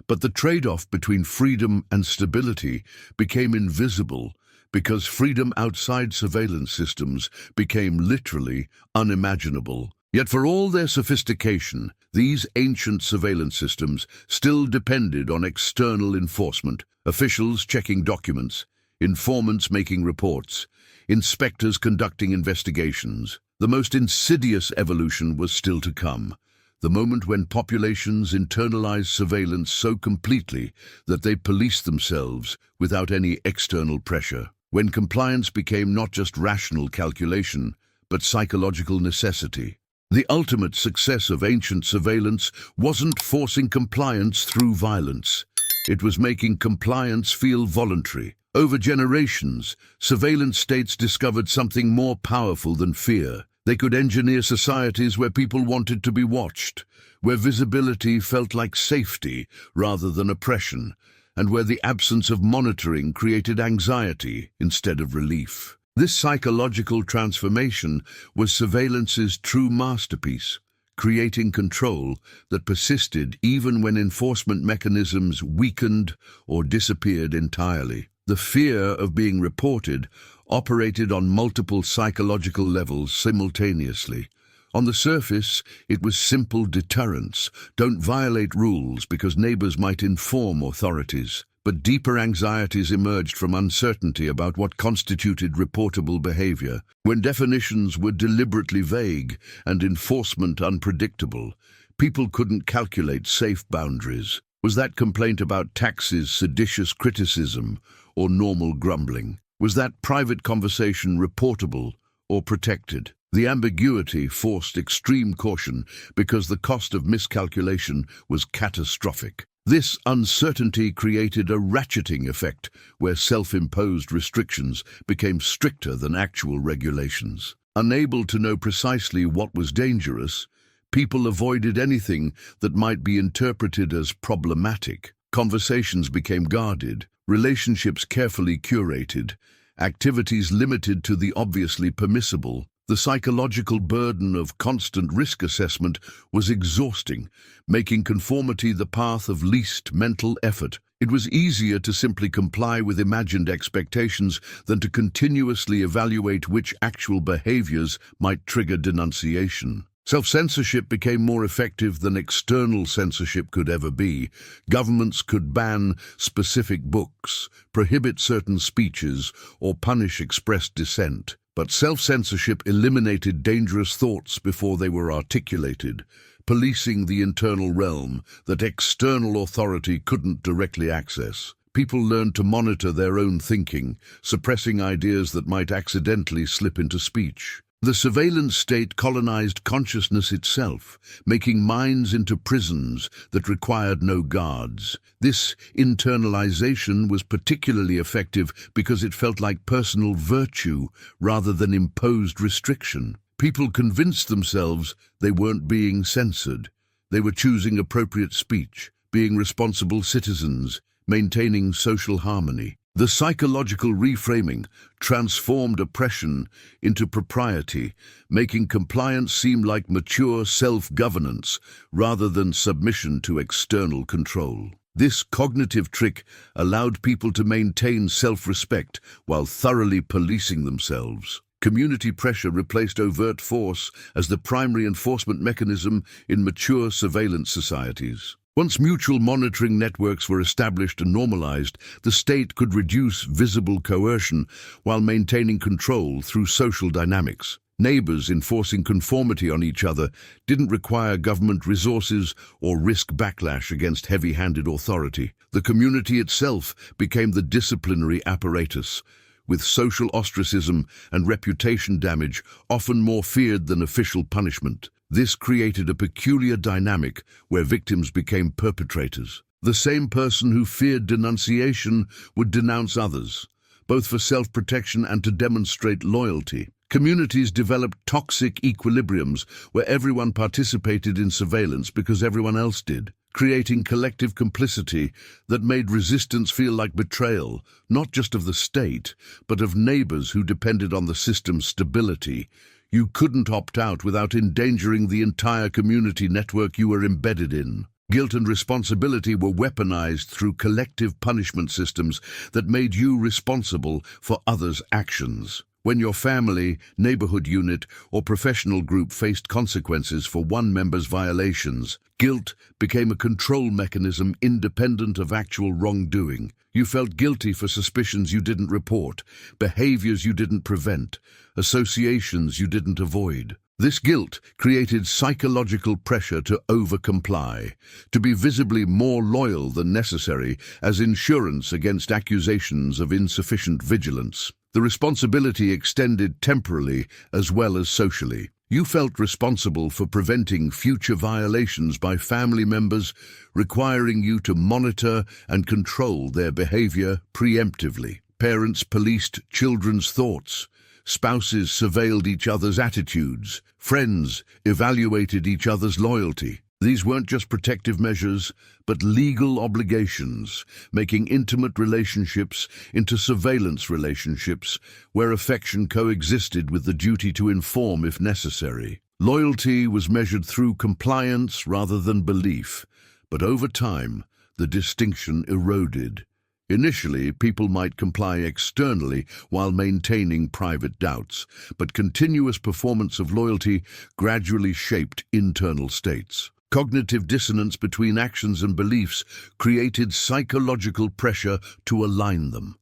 But the trade-off between freedom and stability became invisible because freedom outside surveillance systems became literally unimaginable. Yet for all their sophistication, these ancient surveillance systems still depended on external enforcement, officials checking documents, informants making reports, inspectors conducting investigations. The most insidious evolution was still to come, the moment when populations internalized surveillance so completely that they policed themselves without any external pressure, when compliance became not just rational calculation, but psychological necessity. The ultimate success of ancient surveillance wasn't forcing compliance through violence. It was making compliance feel voluntary. Over generations, surveillance states discovered something more powerful than fear. They could engineer societies where people wanted to be watched, where visibility felt like safety rather than oppression, and where the absence of monitoring created anxiety instead of relief. This psychological transformation was surveillance's true masterpiece, creating control that persisted even when enforcement mechanisms weakened or disappeared entirely. The fear of being reported operated on multiple psychological levels simultaneously. On the surface, it was simple deterrence. Don't violate rules because neighbors might inform authorities. But deeper anxieties emerged from uncertainty about what constituted reportable behavior. When definitions were deliberately vague and enforcement unpredictable, people couldn't calculate safe boundaries. Was that complaint about taxes seditious criticism or normal grumbling? Was that private conversation reportable or protected? The ambiguity forced extreme caution because the cost of miscalculation was catastrophic. This uncertainty created a ratcheting effect where self-imposed restrictions became stricter than actual regulations. Unable to know precisely what was dangerous, people avoided anything that might be interpreted as problematic. Conversations became guarded, relationships carefully curated, activities limited to the obviously permissible. The psychological burden of constant risk assessment was exhausting, making conformity the path of least mental effort. It was easier to simply comply with imagined expectations than to continuously evaluate which actual behaviors might trigger denunciation. Self-censorship became more effective than external censorship could ever be. Governments could ban specific books, prohibit certain speeches, or punish expressed dissent. But self-censorship eliminated dangerous thoughts before they were articulated, policing the internal realm that external authority couldn't directly access. People learned to monitor their own thinking, suppressing ideas that might accidentally slip into speech. The surveillance state colonized consciousness itself, making minds into prisons that required no guards. This internalization was particularly effective because it felt like personal virtue rather than imposed restriction. People convinced themselves they weren't being censored. They were choosing appropriate speech, being responsible citizens, maintaining social harmony. The psychological reframing transformed oppression into propriety, making compliance seem like mature self-governance rather than submission to external control. This cognitive trick allowed people to maintain self-respect while thoroughly policing themselves. Community pressure replaced overt force as the primary enforcement mechanism in mature surveillance societies. Once mutual monitoring networks were established and normalized, the state could reduce visible coercion while maintaining control through social dynamics. Neighbors enforcing conformity on each other didn't require government resources or risk backlash against heavy-handed authority. The community itself became the disciplinary apparatus, with social ostracism and reputation damage often more feared than official punishment. This created a peculiar dynamic where victims became perpetrators. The same person who feared denunciation would denounce others, both for self-protection and to demonstrate loyalty. Communities developed toxic equilibriums where everyone participated in surveillance because everyone else did, creating collective complicity that made resistance feel like betrayal, not just of the state, but of neighbors who depended on the system's stability. You couldn't opt out without endangering the entire community network you were embedded in. Guilt and responsibility were weaponized through collective punishment systems that made you responsible for others' actions. When your family, neighborhood unit, or professional group faced consequences for one member's violations, guilt became a control mechanism independent of actual wrongdoing. You felt guilty for suspicions you didn't report, behaviors you didn't prevent, associations you didn't avoid. This guilt created psychological pressure to over-comply, to be visibly more loyal than necessary as insurance against accusations of insufficient vigilance. The responsibility extended temporally as well as socially. You felt responsible for preventing future violations by family members, requiring you to monitor and control their behavior preemptively. Parents policed children's thoughts. Spouses surveilled each other's attitudes. Friends evaluated each other's loyalty. These weren't just protective measures, but legal obligations, making intimate relationships into surveillance relationships where affection coexisted with the duty to inform if necessary. Loyalty was measured through compliance rather than belief, but over time, the distinction eroded. Initially, people might comply externally while maintaining private doubts, but continuous performance of loyalty gradually shaped internal states. Cognitive dissonance between actions and beliefs created psychological pressure to align them.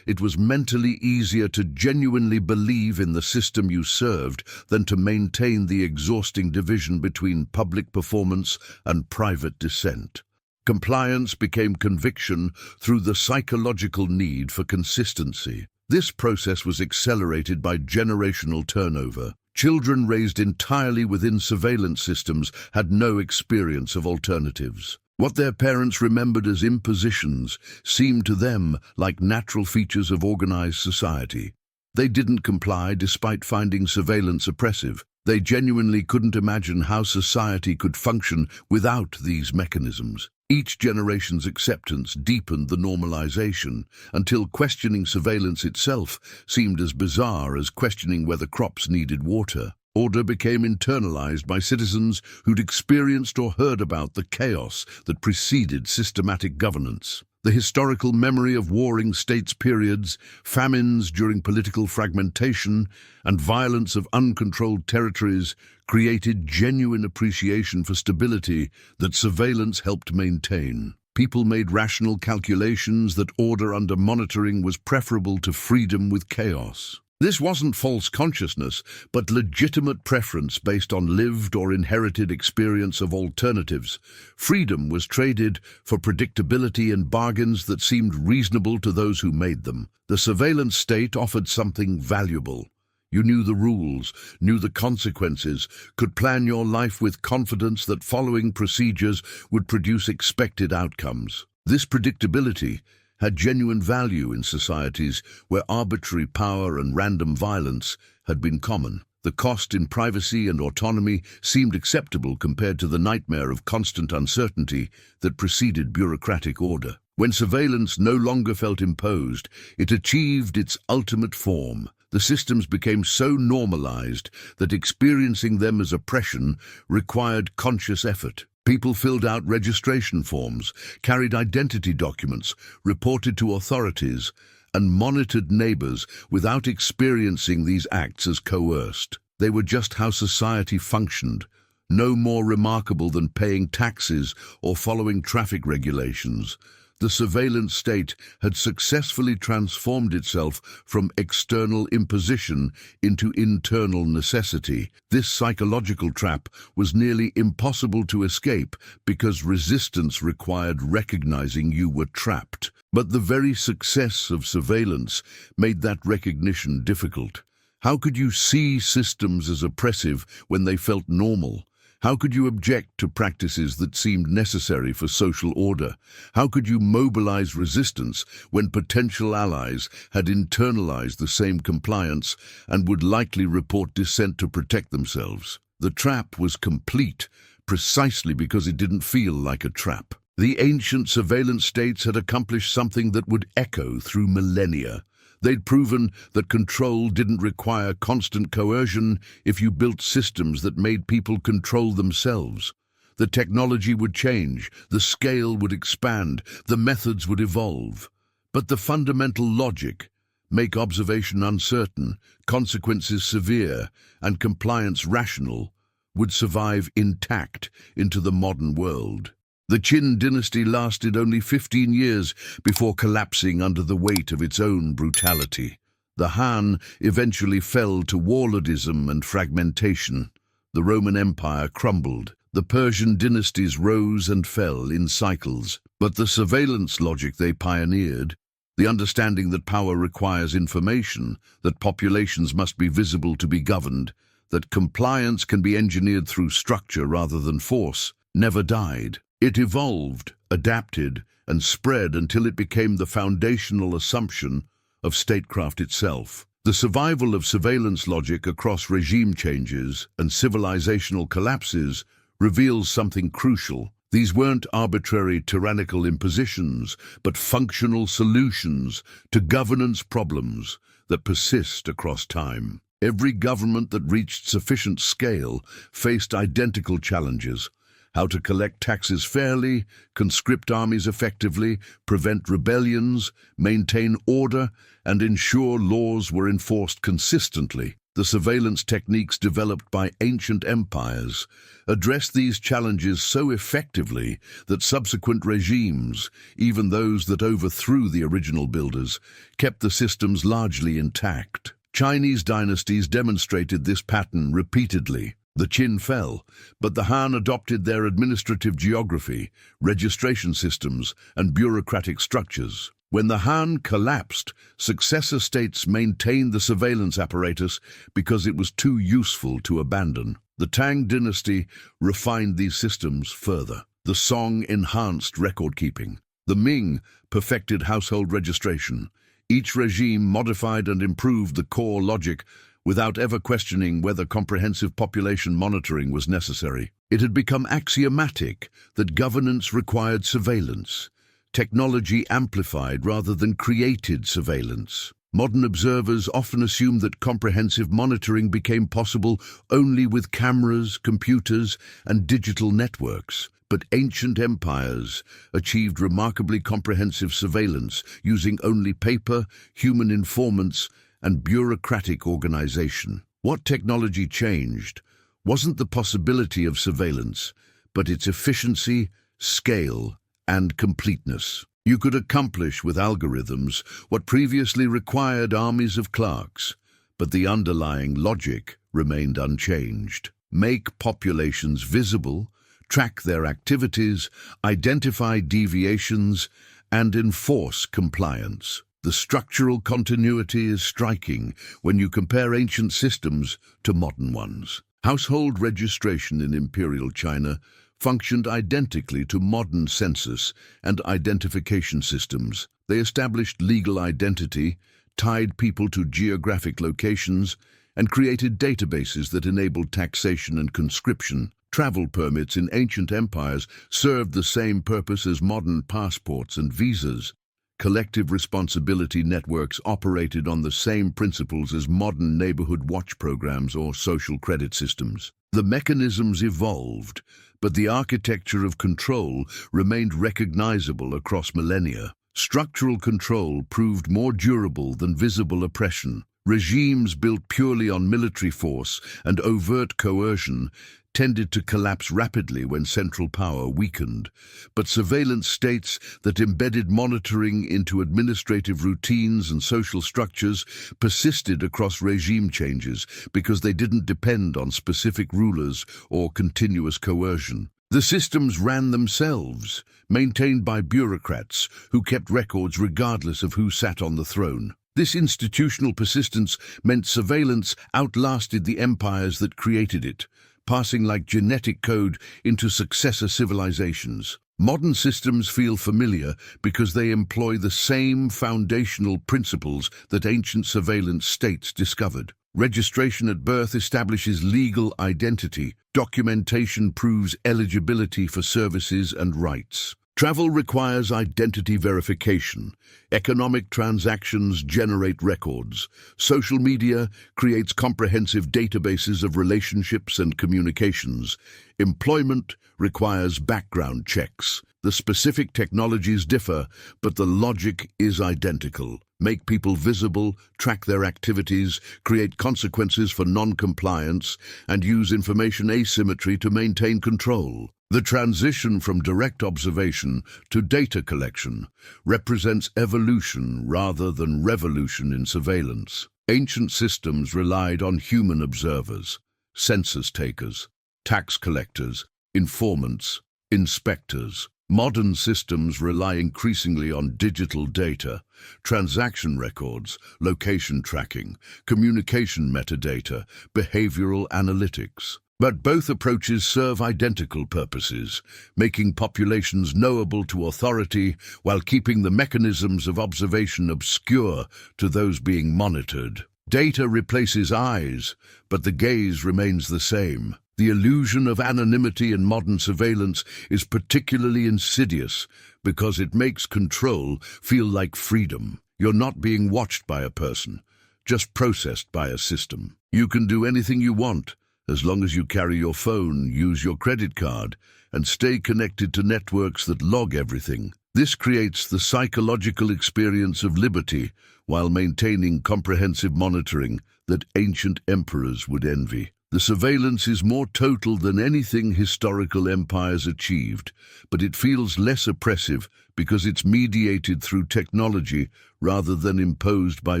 It was mentally easier to genuinely believe in the system you served than to maintain the exhausting division between public performance and private dissent. Compliance became conviction through the psychological need for consistency. This process was accelerated by generational turnover. Children raised entirely within surveillance systems had no experience of alternatives. What their parents remembered as impositions seemed to them like natural features of organized society. They didn't comply despite finding surveillance oppressive. They genuinely couldn't imagine how society could function without these mechanisms. Each generation's acceptance deepened the normalization until questioning surveillance itself seemed as bizarre as questioning whether crops needed water. Order became internalized by citizens who'd experienced or heard about the chaos that preceded systematic governance. The historical memory of warring states periods, famines during political fragmentation, and violence of uncontrolled territories created genuine appreciation for stability that surveillance helped maintain. People made rational calculations that order under monitoring was preferable to freedom with chaos. This wasn't false consciousness, but legitimate preference based on lived or inherited experience of alternatives. Freedom was traded for predictability and bargains that seemed reasonable to those who made them. The surveillance state offered something valuable. You knew the rules, knew the consequences, could plan your life with confidence that following procedures would produce expected outcomes. This predictability had genuine value in societies where arbitrary power and random violence had been common. The cost in privacy and autonomy seemed acceptable compared to the nightmare of constant uncertainty that preceded bureaucratic order. When surveillance no longer felt imposed, it achieved its ultimate form. The systems became so normalized that experiencing them as oppression required conscious effort. People filled out registration forms, carried identity documents, reported to authorities, and monitored neighbors without experiencing these acts as coerced. They were just how society functioned, no more remarkable than paying taxes or following traffic regulations. The surveillance state had successfully transformed itself from external imposition into internal necessity. This psychological trap was nearly impossible to escape because resistance required recognizing you were trapped. But the very success of surveillance made that recognition difficult. How could you see systems as oppressive when they felt normal? How could you object to practices that seemed necessary for social order? How could you mobilize resistance when potential allies had internalized the same compliance and would likely report dissent to protect themselves? The trap was complete, precisely because it didn't feel like a trap. The ancient surveillance states had accomplished something that would echo through millennia. They'd proven that control didn't require constant coercion if you built systems that made people control themselves. The technology would change, the scale would expand, the methods would evolve. But the fundamental logic, make observation uncertain, consequences severe, and compliance rational, would survive intact into the modern world. The Qin dynasty lasted only 15 years before collapsing under the weight of its own brutality. The Han eventually fell to warlordism and fragmentation. The Roman Empire crumbled. The Persian dynasties rose and fell in cycles. But the surveillance logic they pioneered, the understanding that power requires information, that populations must be visible to be governed, that compliance can be engineered through structure rather than force, never died. It evolved, adapted, and spread until it became the foundational assumption of statecraft itself. The survival of surveillance logic across regime changes and civilizational collapses reveals something crucial. These weren't arbitrary tyrannical impositions, but functional solutions to governance problems that persist across time. Every government that reached sufficient scale faced identical challenges: how to collect taxes fairly, conscript armies effectively, prevent rebellions, maintain order, and ensure laws were enforced consistently. The surveillance techniques developed by ancient empires addressed these challenges so effectively that subsequent regimes, even those that overthrew the original builders, kept the systems largely intact. Chinese dynasties demonstrated this pattern repeatedly. The Qin fell, but the Han adopted their administrative geography, registration systems, and bureaucratic structures. When the Han collapsed, successor states maintained the surveillance apparatus because it was too useful to abandon. The Tang dynasty refined these systems further. The Song enhanced record-keeping. The Ming perfected household registration. Each regime modified and improved the core logic without ever questioning whether comprehensive population monitoring was necessary. It had become axiomatic that governance required surveillance. Technology amplified rather than created surveillance. Modern observers often assume that comprehensive monitoring became possible only with cameras, computers, and digital networks. But ancient empires achieved remarkably comprehensive surveillance using only paper, human informants, and bureaucratic organization. What technology changed wasn't the possibility of surveillance, but its efficiency, scale, and completeness. You could accomplish with algorithms what previously required armies of clerks, but the underlying logic remained unchanged. Make populations visible, track their activities, identify deviations, and enforce compliance. The structural continuity is striking when you compare ancient systems to modern ones. Household registration in Imperial China functioned identically to modern census and identification systems. They established legal identity, tied people to geographic locations, and created databases that enabled taxation and conscription. Travel permits in ancient empires served the same purpose as modern passports and visas. Collective responsibility networks operated on the same principles as modern neighborhood watch programs or social credit systems. The mechanisms evolved, but the architecture of control remained recognizable across millennia. Structural control proved more durable than visible oppression. Regimes built purely on military force and overt coercion tended to collapse rapidly when central power weakened, but surveillance states that embedded monitoring into administrative routines and social structures persisted across regime changes because they didn't depend on specific rulers or continuous coercion. The systems ran themselves, maintained by bureaucrats who kept records regardless of who sat on the throne. This institutional persistence meant surveillance outlasted the empires that created it, passing like genetic code into successor civilizations. Modern systems feel familiar because they employ the same foundational principles that ancient surveillance states discovered. Registration at birth establishes legal identity. Documentation proves eligibility for services and rights. Travel requires identity verification. Economic transactions generate records. Social media creates comprehensive databases of relationships and communications. Employment requires background checks. The specific technologies differ, but the logic is identical. Make people visible, track their activities, create consequences for non-compliance, and use information asymmetry to maintain control. The transition from direct observation to data collection represents evolution rather than revolution in surveillance. Ancient systems relied on human observers, census takers, tax collectors, informants, inspectors. Modern systems rely increasingly on digital data, transaction records, location tracking, communication metadata, behavioral analytics. But both approaches serve identical purposes, making populations knowable to authority while keeping the mechanisms of observation obscure to those being monitored. Data replaces eyes, but the gaze remains the same. The illusion of anonymity in modern surveillance is particularly insidious because it makes control feel like freedom. You're not being watched by a person, just processed by a system. You can do anything you want, as long as you carry your phone, use your credit card, and stay connected to networks that log everything. This creates the psychological experience of liberty while maintaining comprehensive monitoring that ancient emperors would envy. The surveillance is more total than anything historical empires achieved, but it feels less oppressive because it's mediated through technology rather than imposed by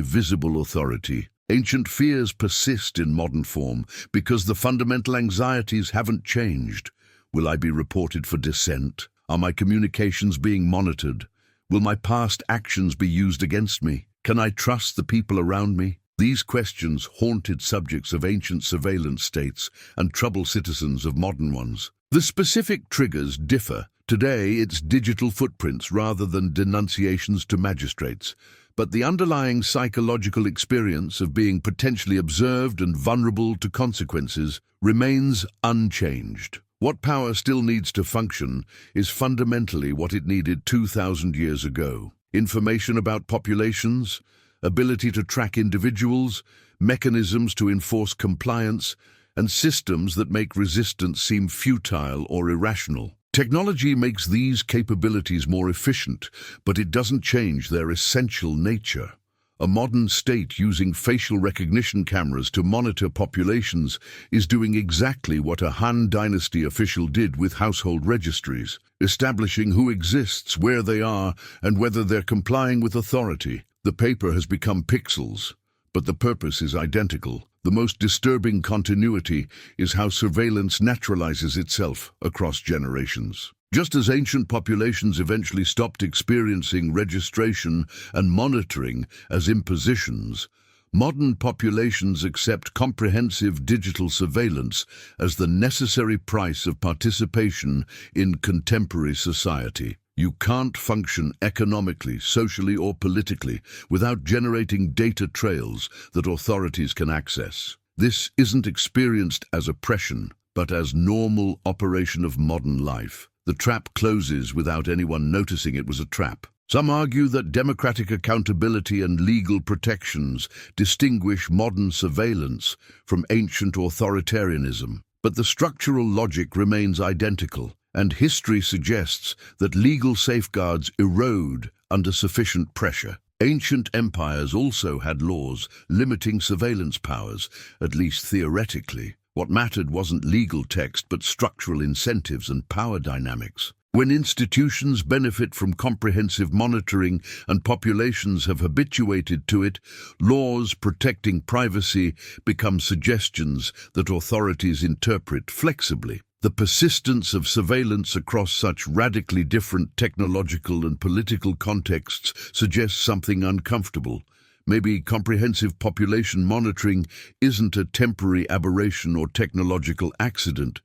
visible authority. Ancient fears persist in modern form because the fundamental anxieties haven't changed. Will I be reported for dissent? Are my communications being monitored? Will my past actions be used against me? Can I trust the people around me? These questions haunted subjects of ancient surveillance states and trouble citizens of modern ones. The specific triggers differ. Today, it's digital footprints rather than denunciations to magistrates. But the underlying psychological experience of being potentially observed and vulnerable to consequences remains unchanged. What power still needs to function is fundamentally what it needed 2,000 years ago. Information about populations, ability to track individuals, mechanisms to enforce compliance, and systems that make resistance seem futile or irrational. Technology makes these capabilities more efficient, but it doesn't change their essential nature. A modern state using facial recognition cameras to monitor populations is doing exactly what a Han Dynasty official did with household registries, establishing who exists, where they are, and whether they're complying with authority. The paper has become pixels, but the purpose is identical. The most disturbing continuity is how surveillance naturalizes itself across generations. Just as ancient populations eventually stopped experiencing registration and monitoring as impositions, modern populations accept comprehensive digital surveillance as the necessary price of participation in contemporary society. You can't function economically, socially, or politically without generating data trails that authorities can access. This isn't experienced as oppression, but as normal operation of modern life. The trap closes without anyone noticing it was a trap. Some argue that democratic accountability and legal protections distinguish modern surveillance from ancient authoritarianism. But the structural logic remains identical, and history suggests that legal safeguards erode under sufficient pressure. Ancient empires also had laws limiting surveillance powers, at least theoretically. What mattered wasn't legal text, but structural incentives and power dynamics. When institutions benefit from comprehensive monitoring and populations have habituated to it, laws protecting privacy become suggestions that authorities interpret flexibly. The persistence of surveillance across such radically different technological and political contexts suggests something uncomfortable. Maybe comprehensive population monitoring isn't a temporary aberration or technological accident,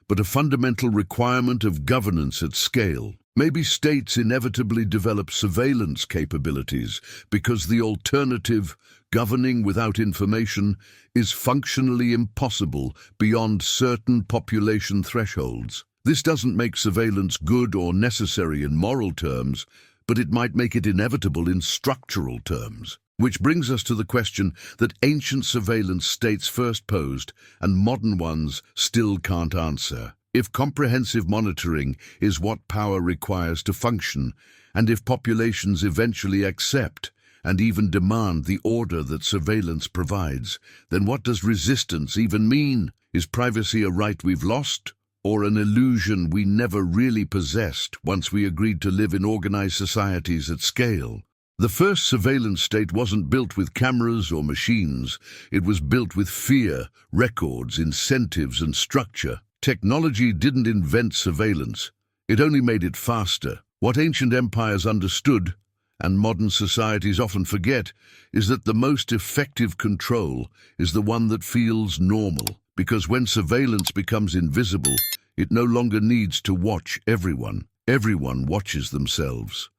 but a fundamental requirement of governance at scale. Maybe states inevitably develop surveillance capabilities because the alternative, governing without information, is functionally impossible beyond certain population thresholds. This doesn't make surveillance good or necessary in moral terms, but it might make it inevitable in structural terms. Which brings us to the question that ancient surveillance states first posed and modern ones still can't answer. If comprehensive monitoring is what power requires to function, and if populations eventually accept and even demand the order that surveillance provides, then what does resistance even mean? Is privacy a right we've lost, or an illusion we never really possessed once we agreed to live in organized societies at scale? The first surveillance state wasn't built with cameras or machines. It was built with fear, records, incentives, and structure. Technology didn't invent surveillance. It only made it faster. What ancient empires understood, and modern societies often forget, is that the most effective control is the one that feels normal. Because when surveillance becomes invisible, it no longer needs to watch everyone. Everyone watches themselves.